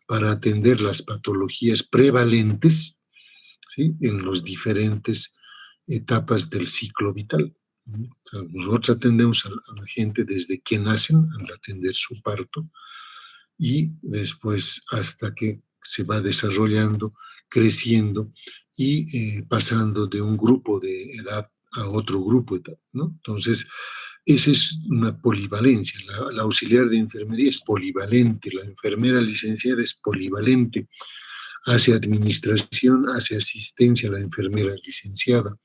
para atender las patologías prevalentes, ¿sí?, en las diferentes etapas del ciclo vital. O sea, nosotros atendemos a la gente desde que nacen, al atender su parto, y después hasta que se va desarrollando, creciendo y pasando de un grupo de edad a otro grupo de edad, ¿no? Entonces, esa es una polivalencia. La auxiliar de enfermería es polivalente, la enfermera licenciada es polivalente, hace administración, hace asistencia a la enfermera licenciada.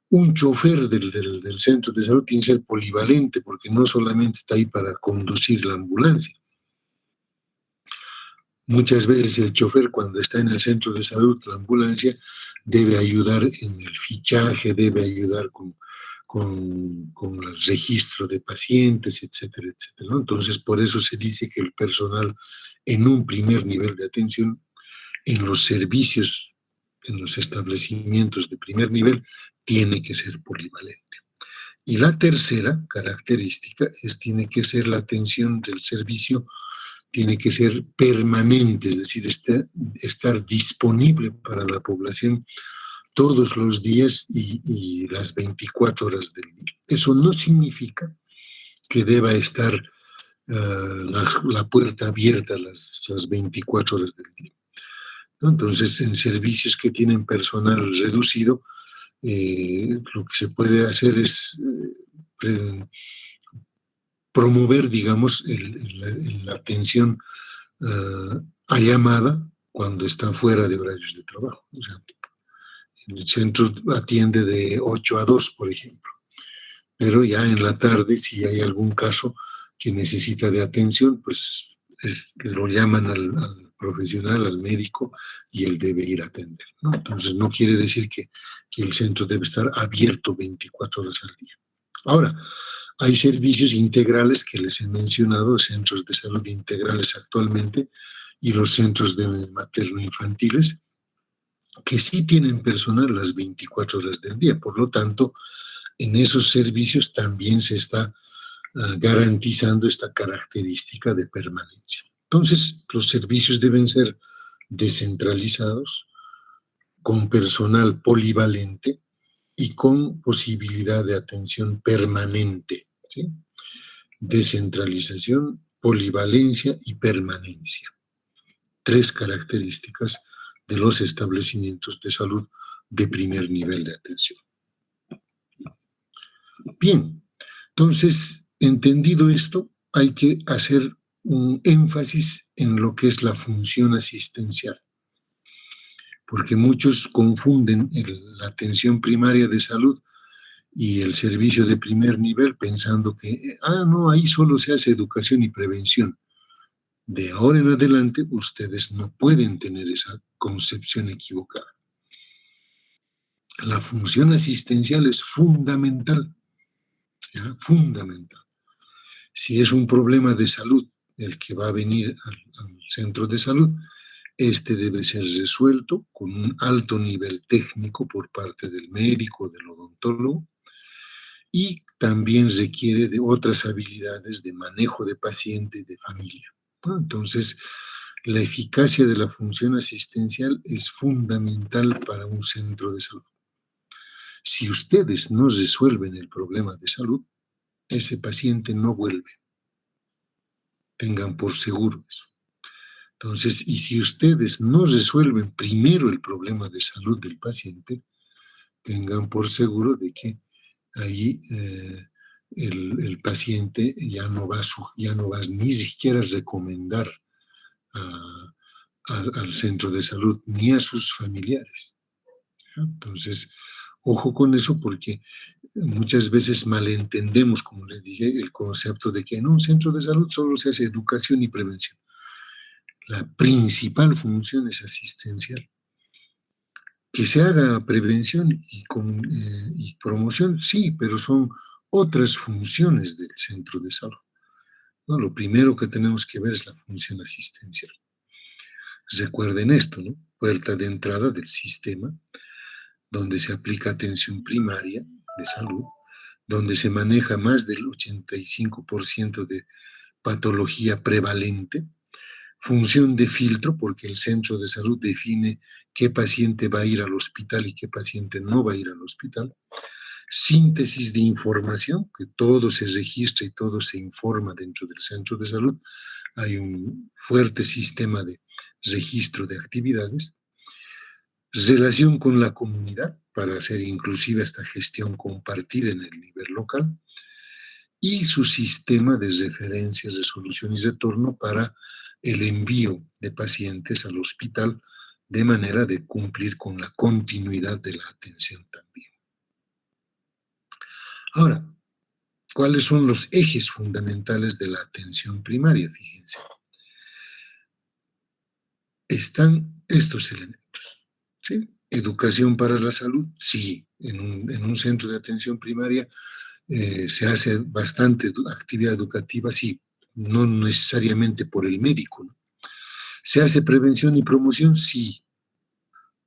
Un chofer del centro de salud tiene que ser polivalente, porque no solamente está ahí para conducir la ambulancia. Muchas veces el chofer, cuando está en el centro de salud, la ambulancia, debe ayudar en el fichaje, debe ayudar con el registro de pacientes, etcétera, etcétera, ¿no? Entonces, por eso se dice que el personal en un primer nivel de atención, en los servicios, en los establecimientos de primer nivel, tiene que ser polivalente. Y la tercera característica tiene que ser la atención del servicio, tiene que ser permanente, es decir, estar disponible para la población todos los días y las 24 horas del día. Eso no significa que deba estar la puerta abierta las 24 horas del día, ¿no? Entonces, en servicios que tienen personal reducido, lo que se puede hacer es promover, digamos, la atención a llamada cuando están fuera de horarios de trabajo. O sea, el centro atiende de 8 a 2, por ejemplo, pero ya en la tarde, si hay algún caso que necesita de atención, pues lo llaman al profesional, al médico, y él debe ir a atender, ¿no? Entonces, no quiere decir que el centro debe estar abierto 24 horas al día. Ahora, hay servicios integrales que les he mencionado, centros de salud integrales actualmente, y los centros de materno-infantiles, que sí tienen personal las 24 horas del día. Por lo tanto, en esos servicios también se está garantizando esta característica de permanencia. Entonces, los servicios deben ser descentralizados, con personal polivalente y con posibilidad de atención permanente, ¿sí? Descentralización, polivalencia y permanencia. 3 características de los establecimientos de salud de primer nivel de atención. Bien, entonces, entendido esto, hay que hacer un énfasis en lo que es la función asistencial, porque muchos confunden la atención primaria de salud y el servicio de primer nivel pensando que, no, ahí solo se hace educación y prevención. De ahora en adelante, ustedes no pueden tener esa concepción equivocada. La función asistencial es fundamental, ¿ya? Fundamental. Si es un problema de salud el que va a venir al centro de salud, este debe ser resuelto con un alto nivel técnico por parte del médico, del odontólogo, y también requiere de otras habilidades de manejo de paciente y de familia, ¿no? Entonces, la eficacia de la función asistencial es fundamental para un centro de salud. Si ustedes no resuelven el problema de salud, ese paciente no vuelve. Tengan por seguro eso. Entonces, y si ustedes no resuelven primero el problema de salud del paciente, tengan por seguro de que ahí el paciente ya no va ni siquiera a recomendar al centro de salud ni a sus familiares. Entonces, ojo con eso, porque muchas veces malentendemos, como les dije, el concepto de que en un centro de salud solo se hace educación y prevención. La principal función es asistencial. Que se haga prevención y promoción, sí, pero son otras funciones del centro de salud, ¿no? Lo primero que tenemos que ver es la función asistencial. Recuerden esto, ¿no? Puerta de entrada del sistema, donde se aplica atención primaria de salud, donde se maneja más del 85% de patología prevalente, función de filtro, porque el centro de salud define qué paciente va a ir al hospital y qué paciente no va a ir al hospital, síntesis de información, que todo se registra y todo se informa dentro del centro de salud, hay un fuerte sistema de registro de actividades, relación con la comunidad para hacer inclusive esta gestión compartida en el nivel local, y su sistema de referencias, resolución y retorno para el envío de pacientes al hospital de manera de cumplir con la continuidad de la atención también. Ahora, ¿cuáles son los ejes fundamentales de la atención primaria? Fíjense. Están estos elementos, ¿sí? Educación para la salud, sí. En un centro de atención primaria se hace bastante actividad educativa, sí, no necesariamente por el médico, ¿no? ¿Se hace prevención y promoción? Sí.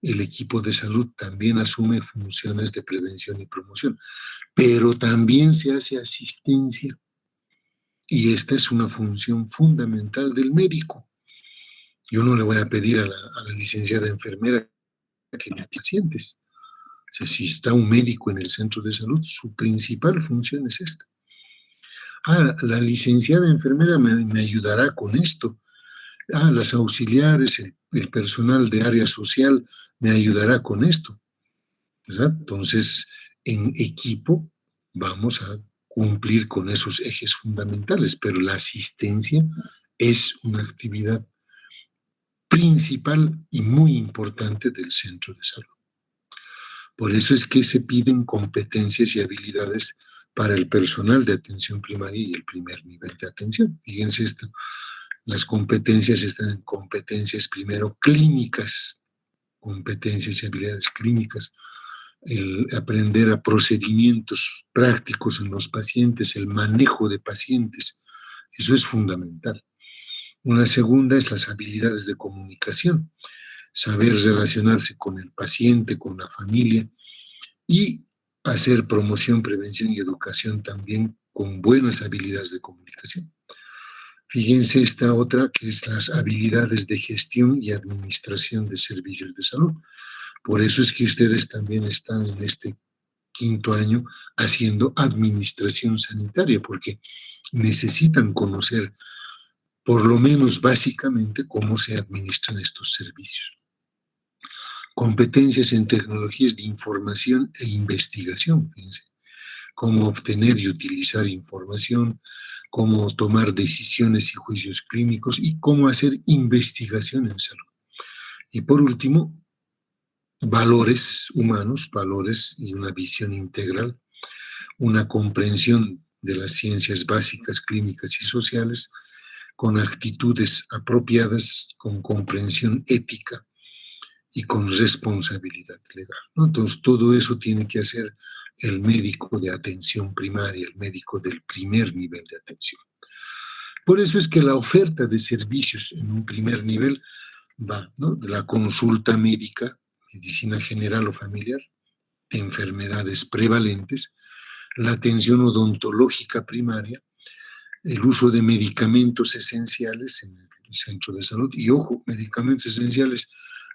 El equipo de salud también asume funciones de prevención y promoción, pero también se hace asistencia, y esta es una función fundamental del médico. Yo no le voy a pedir a la licenciada enfermera que me atienda pacientes. O sea, si está un médico en el centro de salud, su principal función es esta. La licenciada enfermera me ayudará con esto. Las auxiliares, el personal de área social me ayudará con esto, ¿verdad? Entonces, en equipo vamos a cumplir con esos ejes fundamentales, pero la asistencia es una actividad principal y muy importante del centro de salud. Por eso es que se piden competencias y habilidades para el personal de atención primaria y el primer nivel de atención. Fíjense esto, las competencias están en competencias primero clínicas, competencias y habilidades clínicas, el aprender a procedimientos prácticos en los pacientes, el manejo de pacientes, eso es fundamental. Una segunda es las habilidades de comunicación, saber relacionarse con el paciente, con la familia y hacer promoción, prevención y educación también con buenas habilidades de comunicación. Fíjense esta otra que es las habilidades de gestión y administración de servicios de salud. Por eso es que ustedes también están en este 5º año haciendo administración sanitaria, porque necesitan conocer, por lo menos básicamente, cómo se administran estos servicios. Competencias en tecnologías de información e investigación, fíjense, cómo obtener y utilizar información, cómo tomar decisiones y juicios clínicos y cómo hacer investigación en salud. Y por último, valores humanos, valores y una visión integral, una comprensión de las ciencias básicas, clínicas y sociales, con actitudes apropiadas, con comprensión ética y con responsabilidad legal, ¿no? Entonces, todo eso tiene que hacer el médico de atención primaria, el médico del primer nivel de atención. Por eso es que la oferta de servicios en un primer nivel va, ¿no?, de la consulta médica, medicina general o familiar, de enfermedades prevalentes, la atención odontológica primaria, el uso de medicamentos esenciales en el centro de salud. Y ojo, medicamentos esenciales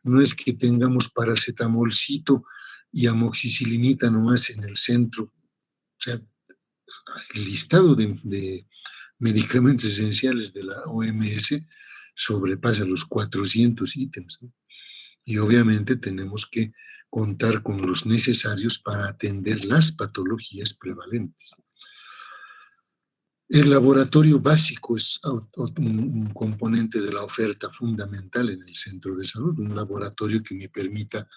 no es que tengamos paracetamolcito y amoxicilinita nomás en el centro. O sea, el listado de medicamentos esenciales de la OMS sobrepasa los 400 ítems, ¿no? Y obviamente tenemos que contar con los necesarios para atender las patologías prevalentes. El laboratorio básico es un componente de la oferta fundamental en el centro de salud, un laboratorio que me permita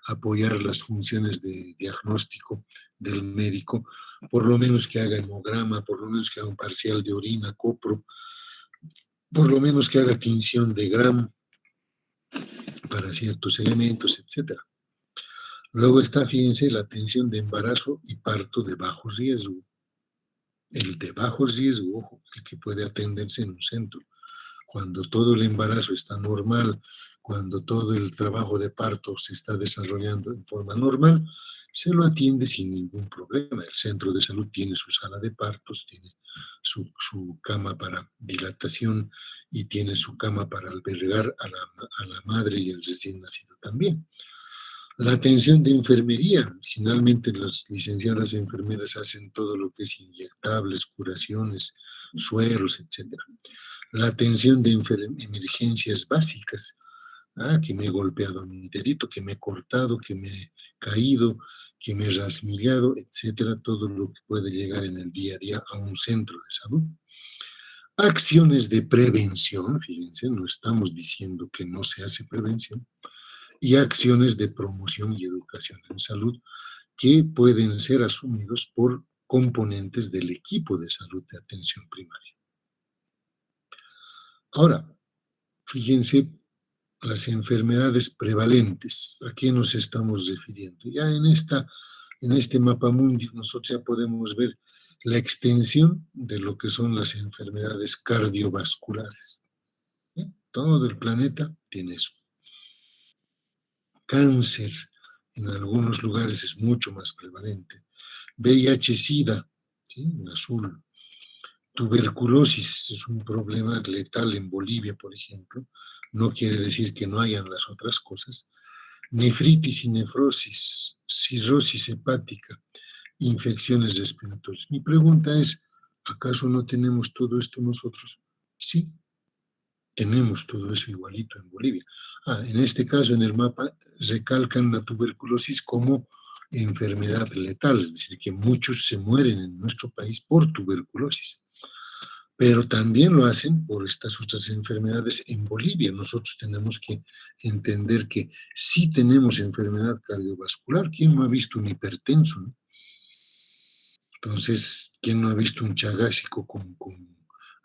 apoyar las funciones de diagnóstico del médico, por lo menos que haga hemograma, por lo menos que haga un parcial de orina, copro, por lo menos que haga tinción de Gram para ciertos elementos, etc. Luego está, fíjense, la atención de embarazo y parto de bajo riesgo. El de bajo riesgo, ojo, el que puede atenderse en un centro. Cuando todo el embarazo está normal, cuando todo el trabajo de parto se está desarrollando en forma normal, se lo atiende sin ningún problema. El centro de salud tiene su sala de partos, tiene su cama para dilatación y tiene su cama para albergar a la madre y el recién nacido también. La atención de enfermería, generalmente las licenciadas enfermeras hacen todo lo que es inyectables, curaciones, sueros, etc. La atención de emergencias básicas, que me he golpeado mi dedito, que me he cortado, que me he caído, que me he rasmillado, etcétera, todo lo que puede llegar en el día a día a un centro de salud. Acciones de prevención, fíjense, no estamos diciendo que no se hace prevención, y acciones de promoción y educación en salud que pueden ser asumidos por componentes del equipo de salud de atención primaria. Ahora, fíjense las enfermedades prevalentes, ¿a qué nos estamos refiriendo? Ya en este mapamundi nosotros ya podemos ver la extensión de lo que son las enfermedades cardiovasculares. Todo el planeta tiene eso. Cáncer, en algunos lugares es mucho más prevalente. VIH-Sida, ¿sí?, en azul. Tuberculosis es un problema letal en Bolivia, por ejemplo. No quiere decir que no hayan las otras cosas. Nefritis y nefrosis, cirrosis hepática, infecciones respiratorias. Mi pregunta es, ¿acaso no tenemos todo esto nosotros? Sí, tenemos todo eso igualito en Bolivia. En este caso, en el mapa, recalcan la tuberculosis como enfermedad letal, es decir, que muchos se mueren en nuestro país por tuberculosis, pero también lo hacen por estas otras enfermedades en Bolivia. Nosotros tenemos que entender que sí tenemos enfermedad cardiovascular. ¿Quién no ha visto un hipertenso, no? Entonces, ¿quién no ha visto un chagásico con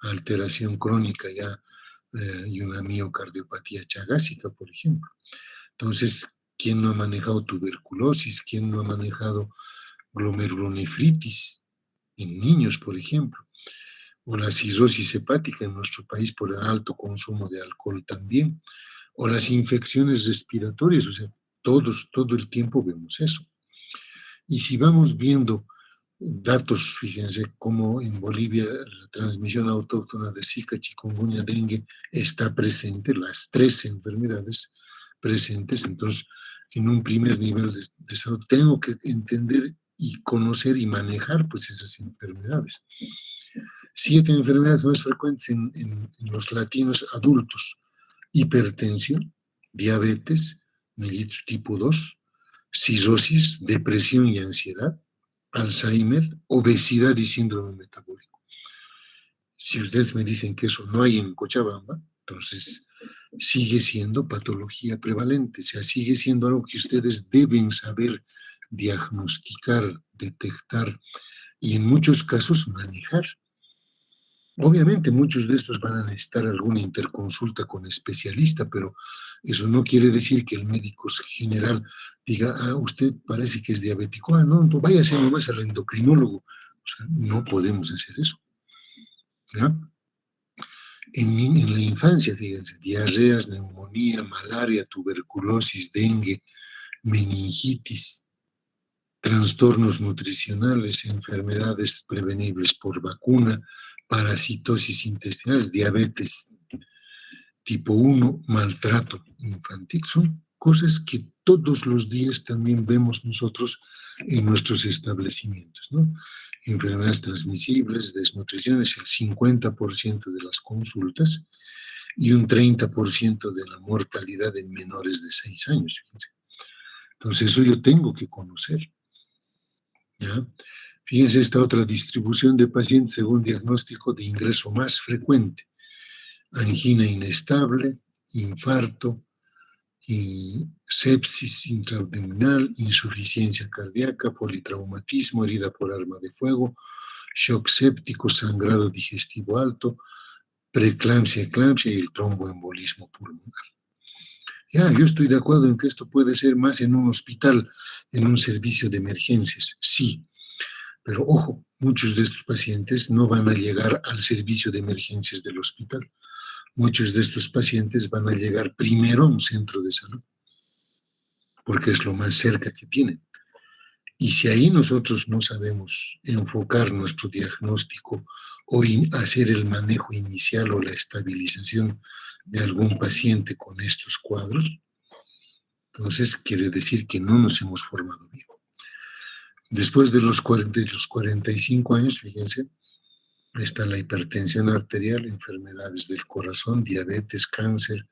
alteración crónica ya y una miocardiopatía chagásica, por ejemplo? Entonces, ¿quién no ha manejado tuberculosis? ¿Quién no ha manejado glomerulonefritis en niños, por ejemplo? O la cirrosis hepática en nuestro país por el alto consumo de alcohol también, o las infecciones respiratorias, o sea, todo el tiempo vemos eso. Y si vamos viendo datos, fíjense cómo en Bolivia la transmisión autóctona de Zika, chikungunya, dengue está presente, las tres enfermedades presentes. Entonces, en un primer nivel de salud tengo que entender y conocer y manejar pues esas enfermedades. 7 enfermedades más frecuentes en los latinos adultos: hipertensión, diabetes, mellitus tipo 2, cirrosis, depresión y ansiedad, Alzheimer, obesidad y síndrome metabólico. Si ustedes me dicen que eso no hay en Cochabamba, entonces sigue siendo patología prevalente, o sea, sigue siendo algo que ustedes deben saber diagnosticar, detectar y en muchos casos manejar. Obviamente muchos de estos van a necesitar alguna interconsulta con especialista, pero eso no quiere decir que el médico general diga, ah, usted parece que es diabético, ah, no, váyase nomás al endocrinólogo. O sea, no podemos hacer eso. ¿Ya? En la infancia, fíjense, diarreas, neumonía, malaria, tuberculosis, dengue, meningitis, trastornos nutricionales, enfermedades prevenibles por vacuna, parasitosis intestinal, diabetes tipo 1, maltrato infantil. Son cosas que todos los días también vemos nosotros en nuestros establecimientos, ¿no? Enfermedades transmisibles, desnutrición es el 50% de las consultas y un 30% de la mortalidad en menores de 6 años. Fíjense. Entonces eso yo tengo que conocer. ¿Ya? Fíjense esta otra distribución de pacientes según diagnóstico de ingreso más frecuente: angina inestable, infarto, y sepsis intraabdominal, insuficiencia cardíaca, politraumatismo, herida por arma de fuego, shock séptico, sangrado digestivo alto, preeclampsia, eclampsia y el tromboembolismo pulmonar. Ya, yo estoy de acuerdo en que esto puede ser más en un hospital, en un servicio de emergencias, sí. Pero ojo, muchos de estos pacientes no van a llegar al servicio de emergencias del hospital. Muchos de estos pacientes van a llegar primero a un centro de salud, porque es lo más cerca que tienen. Y si ahí nosotros no sabemos enfocar nuestro diagnóstico o hacer el manejo inicial o la estabilización de algún paciente con estos cuadros, entonces quiere decir que no nos hemos formado bien. Después de los 45 años, fíjense, está la hipertensión arterial, enfermedades del corazón, diabetes, cáncer,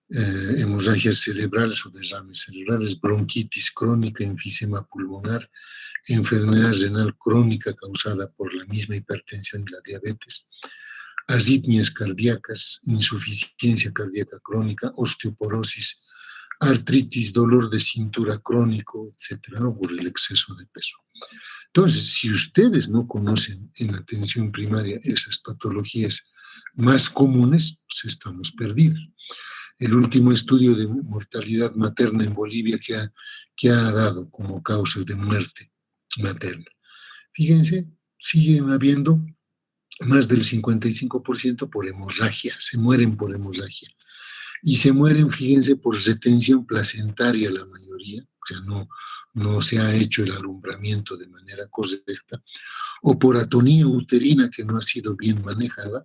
hemorragias cerebrales o derrames cerebrales, bronquitis crónica, enfisema pulmonar, enfermedad renal crónica causada por la misma hipertensión y la diabetes, arritmias cardíacas, insuficiencia cardíaca crónica, osteoporosis, artritis, dolor de cintura crónico, etcétera, ¿no? Por el exceso de peso. Entonces, si ustedes no conocen en la atención primaria esas patologías más comunes, pues estamos perdidos. El último estudio de mortalidad materna en Bolivia que ha dado como causa de muerte materna. Fíjense, siguen habiendo más del 55% por hemorragia, se mueren por hemorragia. Y se mueren, fíjense, por retención placentaria la mayoría, o sea, no se ha hecho el alumbramiento de manera correcta, o por atonía uterina que no ha sido bien manejada.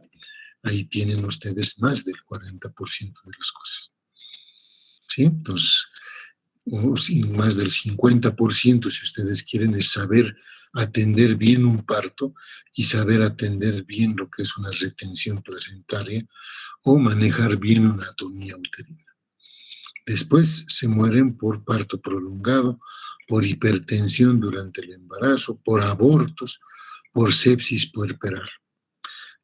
Ahí tienen ustedes más del 40% de las cosas. ¿Sí? Entonces, más del 50%, si ustedes quieren, es saber atender bien un parto y saber atender bien lo que es una retención placentaria o manejar bien una atonía uterina. Después se mueren por parto prolongado, por hipertensión durante el embarazo, por abortos, por sepsis puerperal.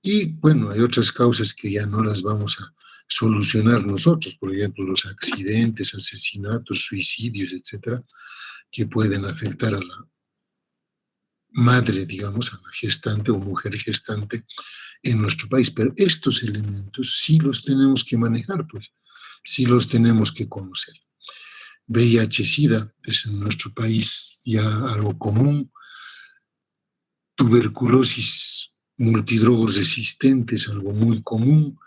Y bueno, hay otras causas que ya no las vamos a solucionar nosotros, por ejemplo, los accidentes, asesinatos, suicidios, etcétera, que pueden afectar a la madre, digamos, a la gestante o mujer gestante en nuestro país. Pero estos elementos sí los tenemos que manejar, pues, sí los tenemos que conocer. VIH-Sida es en nuestro país ya algo común, tuberculosis multidrogos resistente es algo muy común,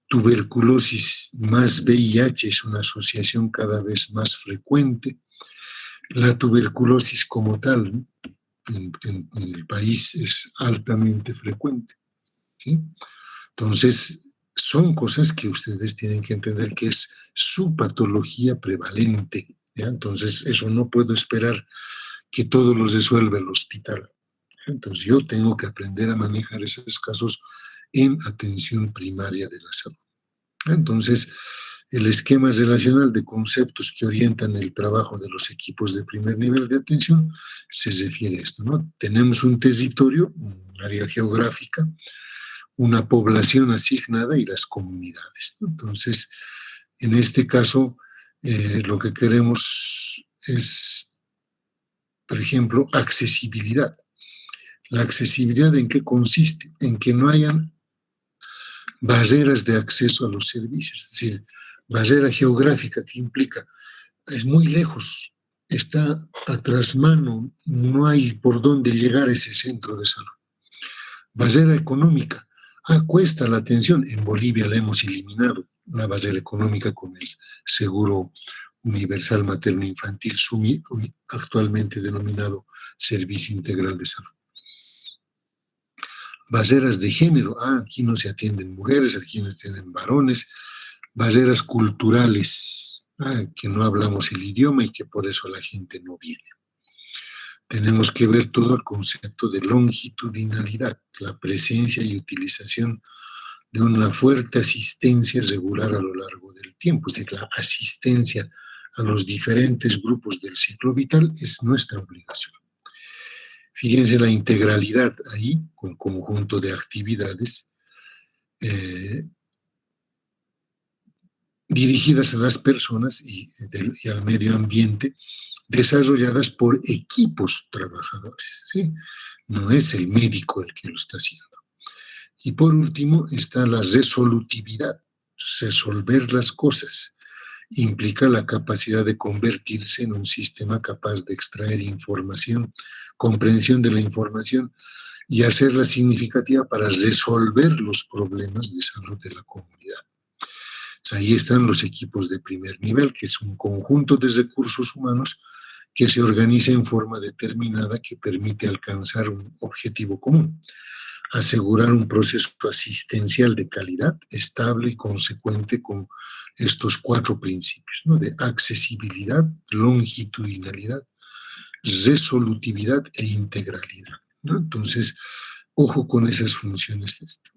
tuberculosis más VIH es una asociación cada vez más frecuente, la tuberculosis como tal, ¿no?, en el país es altamente frecuente, ¿sí? Entonces, son cosas que ustedes tienen que entender que es su patología prevalente, ¿ya? Entonces, eso no puedo esperar que todo lo resuelva el hospital. Entonces, yo tengo que aprender a manejar esos casos en atención primaria de la salud. Entonces, el esquema relacional de conceptos que orientan el trabajo de los equipos de primer nivel de atención se refiere a esto, ¿no? Tenemos un territorio, un área geográfica, una población asignada y las comunidades, ¿no? Entonces, en este caso, lo que queremos es, por ejemplo, accesibilidad. ¿La accesibilidad en qué consiste? En que no hayan barreras de acceso a los servicios, es decir, barrera geográfica que implica, es muy lejos, está a trasmano, no hay por dónde llegar a ese centro de salud. Barrera económica, cuesta la atención, en Bolivia la hemos eliminado, la barrera económica con el seguro universal materno-infantil, SUMI, actualmente denominado Servicio Integral de Salud. Barreras de género, aquí no se atienden mujeres, aquí no se atienden varones. Barreras culturales, que no hablamos el idioma y que por eso la gente no viene. Tenemos que ver todo el concepto de longitudinalidad, la presencia y utilización de una fuerte asistencia regular a lo largo del tiempo, es decir, la asistencia a los diferentes grupos del ciclo vital es nuestra obligación. Fíjense la integralidad ahí, con conjunto de actividades dirigidas a las personas y al medio ambiente, desarrolladas por equipos trabajadores, ¿sí? No es el médico el que lo está haciendo. Y por último está la resolutividad, resolver las cosas. Implica la capacidad de convertirse en un sistema capaz de extraer información, comprensión de la información y hacerla significativa para resolver los problemas de salud de la comunidad. Ahí están los equipos de primer nivel, que es un conjunto de recursos humanos que se organiza en forma determinada que permite alcanzar un objetivo común: asegurar un proceso asistencial de calidad, estable y consecuente con estos 4 principios, ¿no?, de accesibilidad, longitudinalidad, resolutividad e integralidad, ¿no? Entonces, ojo con esas funciones de esto.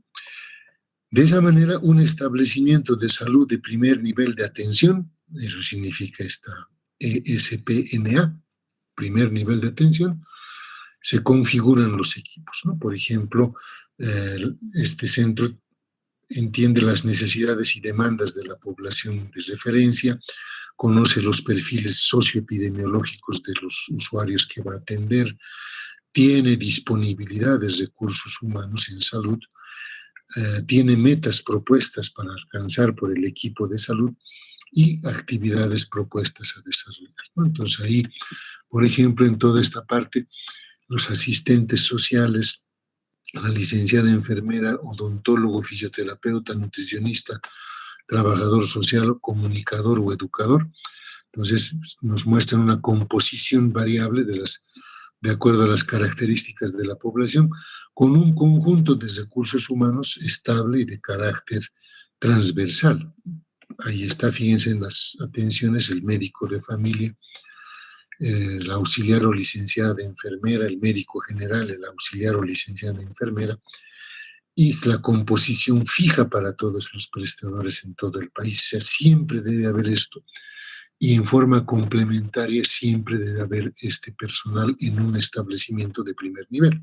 De esa manera, un establecimiento de salud de primer nivel de atención, eso significa esta ESPNA, primer nivel de atención, se configuran los equipos, ¿no? Por ejemplo, este centro entiende las necesidades y demandas de la población de referencia, conoce los perfiles socioepidemiológicos de los usuarios que va a atender, tiene disponibilidad de recursos humanos en salud, tiene metas propuestas para alcanzar por el equipo de salud y actividades propuestas a desarrollar, ¿no? Entonces ahí, por ejemplo, en toda esta parte, los asistentes sociales, la licenciada enfermera, odontólogo, fisioterapeuta, nutricionista, trabajador social, comunicador o educador. Entonces nos muestran una composición variable de acuerdo a las características de la población, con un conjunto de recursos humanos estable y de carácter transversal. Ahí está, fíjense en las atenciones, el médico de familia, el auxiliar o licenciada de enfermera, el médico general, el auxiliar o licenciada de enfermera, y es la composición fija para todos los prestadores en todo el país. O sea, siempre debe haber esto, y en forma complementaria siempre debe haber este personal en un establecimiento de primer nivel.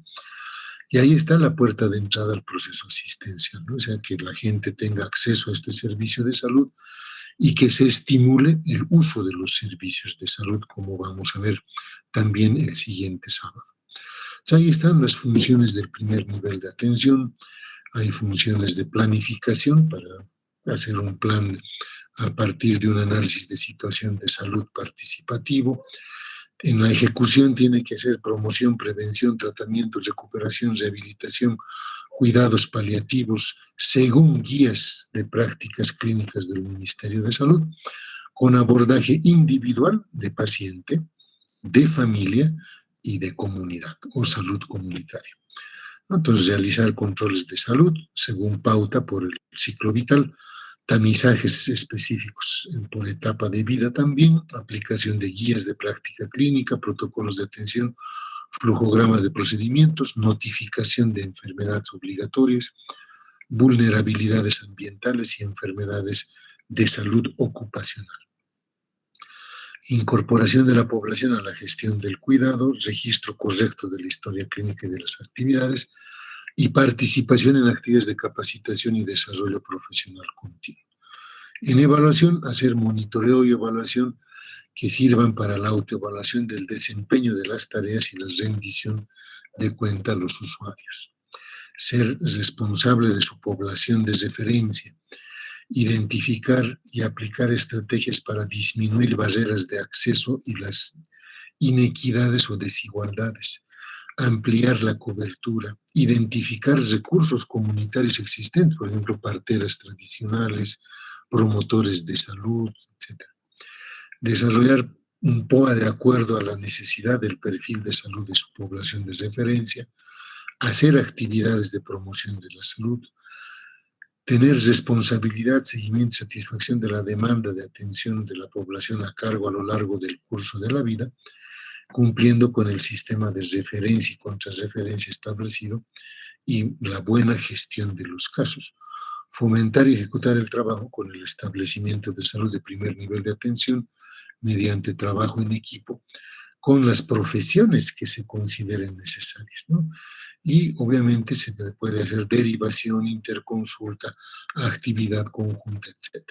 Y ahí está la puerta de entrada al proceso asistencial, ¿no? O sea, que la gente tenga acceso a este servicio de salud y que se estimule el uso de los servicios de salud, como vamos a ver también el siguiente sábado. Entonces, ahí están las funciones del primer nivel de atención. Hay funciones de planificación para hacer un plan a partir de un análisis de situación de salud participativo. En la ejecución tiene que ser promoción, prevención, tratamiento, recuperación, rehabilitación, cuidados paliativos, según guías de prácticas clínicas del Ministerio de Salud, con abordaje individual de paciente, de familia y de comunidad o salud comunitaria. Entonces, realizar controles de salud según pauta por el ciclo vital, tamizajes específicos por etapa de vida también, aplicación de guías de práctica clínica, protocolos de atención, flujogramas de procedimientos, notificación de enfermedades obligatorias, vulnerabilidades ambientales y enfermedades de salud ocupacional. Incorporación de la población a la gestión del cuidado, registro correcto de la historia clínica y de las actividades, y participación en actividades de capacitación y desarrollo profesional continuo. En evaluación, hacer monitoreo y evaluación que sirvan para la autoevaluación del desempeño de las tareas y la rendición de cuenta a los usuarios. Ser responsable de su población de referencia, identificar y aplicar estrategias para disminuir barreras de acceso y las inequidades o desigualdades, ampliar la cobertura, identificar recursos comunitarios existentes, por ejemplo, parteras tradicionales, promotores de salud, etc. Desarrollar un POA de acuerdo a la necesidad del perfil de salud de su población de referencia, hacer actividades de promoción de la salud, tener responsabilidad, seguimiento y satisfacción de la demanda de atención de la población a cargo a lo largo del curso de la vida, cumpliendo con el sistema de referencia y contrarreferencia establecido y la buena gestión de los casos. Fomentar y ejecutar el trabajo con el establecimiento de salud de primer nivel de atención mediante trabajo en equipo con las profesiones que se consideren necesarias, ¿no? Y obviamente se puede hacer derivación, interconsulta, actividad conjunta, etc.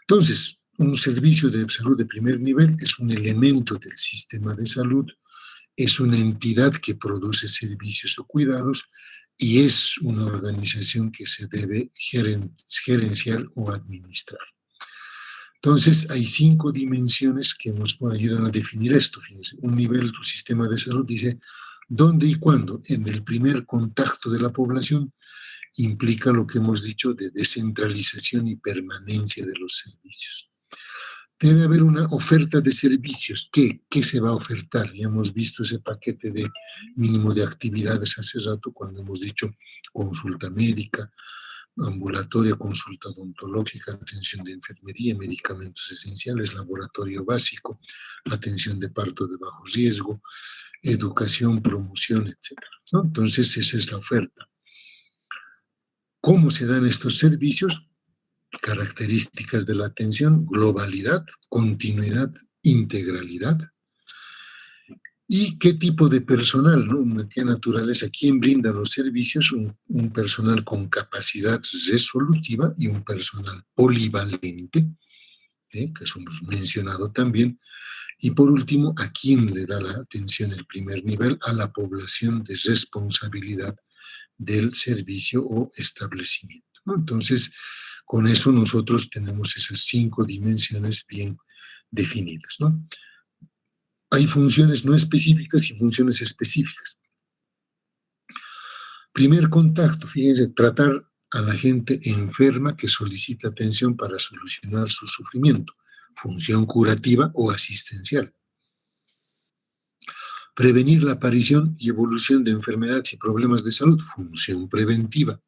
Entonces, un servicio de salud de primer nivel es un elemento del sistema de salud, es una entidad que produce servicios o cuidados y es una organización que se debe gerenciar o administrar. Entonces, hay 5 dimensiones que nos ayudan a definir esto. Fíjense, un nivel del sistema de salud dice dónde y cuándo. En el primer contacto de la población implica lo que hemos dicho de descentralización y permanencia de los servicios. Debe haber una oferta de servicios. ¿Qué se va a ofertar? Ya hemos visto ese paquete de mínimo de actividades hace rato cuando hemos dicho consulta médica, ambulatoria, consulta odontológica, atención de enfermería, medicamentos esenciales, laboratorio básico, atención de parto de bajo riesgo, educación, promoción, etc., ¿no? Entonces, esa es la oferta. ¿Cómo se dan estos servicios? Características de la atención: globalidad, continuidad, integralidad. ¿Y qué tipo de personal, ¿no? ¿Qué naturaleza? ¿Quién brinda los servicios? Un personal con capacidad resolutiva y un personal polivalente, que hemos mencionado también. Y por último, ¿a quién le da la atención el primer nivel? A la población de responsabilidad del servicio o establecimiento, ¿no? Entonces, con eso nosotros tenemos esas 5 dimensiones bien definidas, ¿no? Hay funciones no específicas y funciones específicas. Primer contacto, fíjense, tratar a la gente enferma que solicita atención para solucionar su sufrimiento, función curativa o asistencial. Prevenir la aparición y evolución de enfermedades y problemas de salud, función preventiva.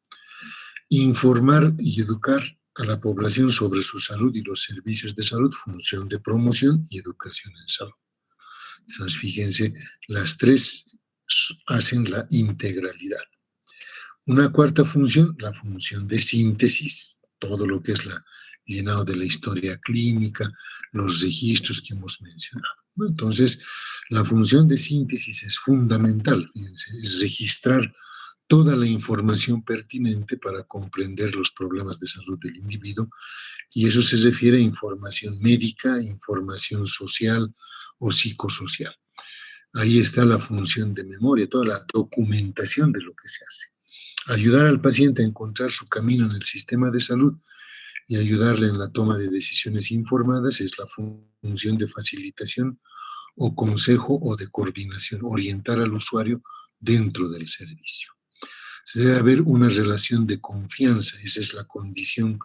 Informar y educar a la población sobre su salud y los servicios de salud, función de promoción y educación en salud. Entonces, fíjense, las 3 hacen la integralidad. Una cuarta función, la función de síntesis, todo lo que es llenado de la historia clínica, los registros que hemos mencionado, ¿no? Entonces, la función de síntesis es fundamental, fíjense, es registrar toda la información pertinente para comprender los problemas de salud del individuo, y eso se refiere a información médica, información social o psicosocial. Ahí está la función de memoria, toda la documentación de lo que se hace. Ayudar al paciente a encontrar su camino en el sistema de salud y ayudarle en la toma de decisiones informadas es la función de facilitación o consejo o de coordinación, orientar al usuario dentro del servicio. Se debe haber una relación de confianza, esa es la condición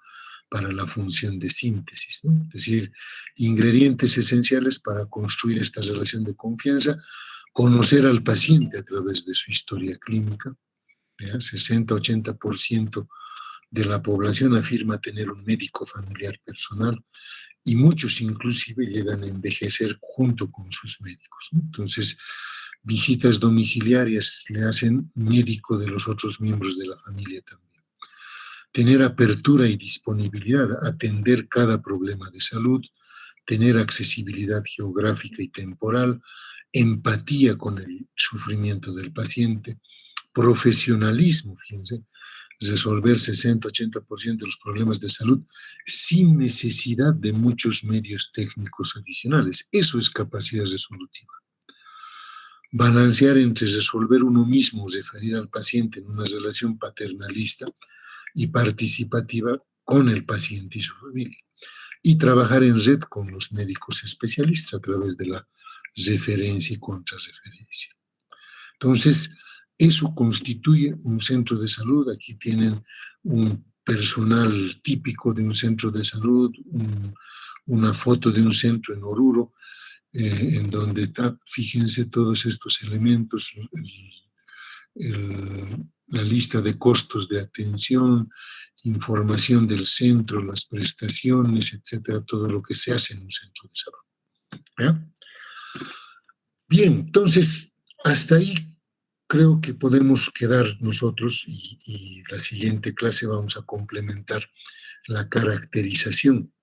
para la función de síntesis, ¿no? Es decir, ingredientes esenciales para construir esta relación de confianza: conocer al paciente a través de su historia clínica, ¿ya? 60-80% de la población afirma tener un médico familiar personal, y muchos inclusive llegan a envejecer junto con sus médicos, ¿no? Entonces, visitas domiciliarias le hacen médico de los otros miembros de la familia también. Tener apertura y disponibilidad, atender cada problema de salud, tener accesibilidad geográfica y temporal, empatía con el sufrimiento del paciente, profesionalismo, fíjense, resolver 60-80% de los problemas de salud sin necesidad de muchos medios técnicos adicionales. Eso es capacidad resolutiva. Balancear entre resolver uno mismo, referir al paciente en una relación paternalista y participativa con el paciente y su familia. Y trabajar en red con los médicos especialistas a través de la referencia y contrarreferencia. Entonces, eso constituye un centro de salud. Aquí tienen un personal típico de un centro de salud, una foto de un centro en Oruro, en donde está, fíjense, todos estos elementos, la lista de costos de atención, información del centro, las prestaciones, etcétera, todo lo que se hace en un centro de salud. ¿Ya? Bien, entonces, hasta ahí creo que podemos quedar nosotros, y la siguiente clase vamos a complementar la caracterización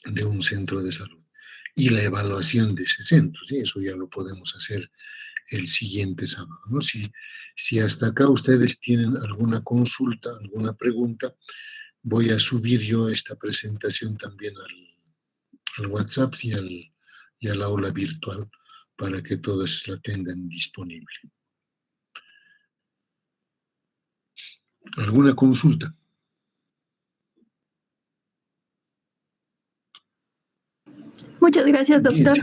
de un centro de salud y la evaluación de ese centro, ¿sí? Eso ya lo podemos hacer el siguiente sábado, ¿no? Si hasta acá ustedes tienen alguna consulta, alguna pregunta, voy a subir yo esta presentación también al WhatsApp y al aula virtual para que todos la tengan disponible. ¿Alguna consulta? Muchas gracias, doctor.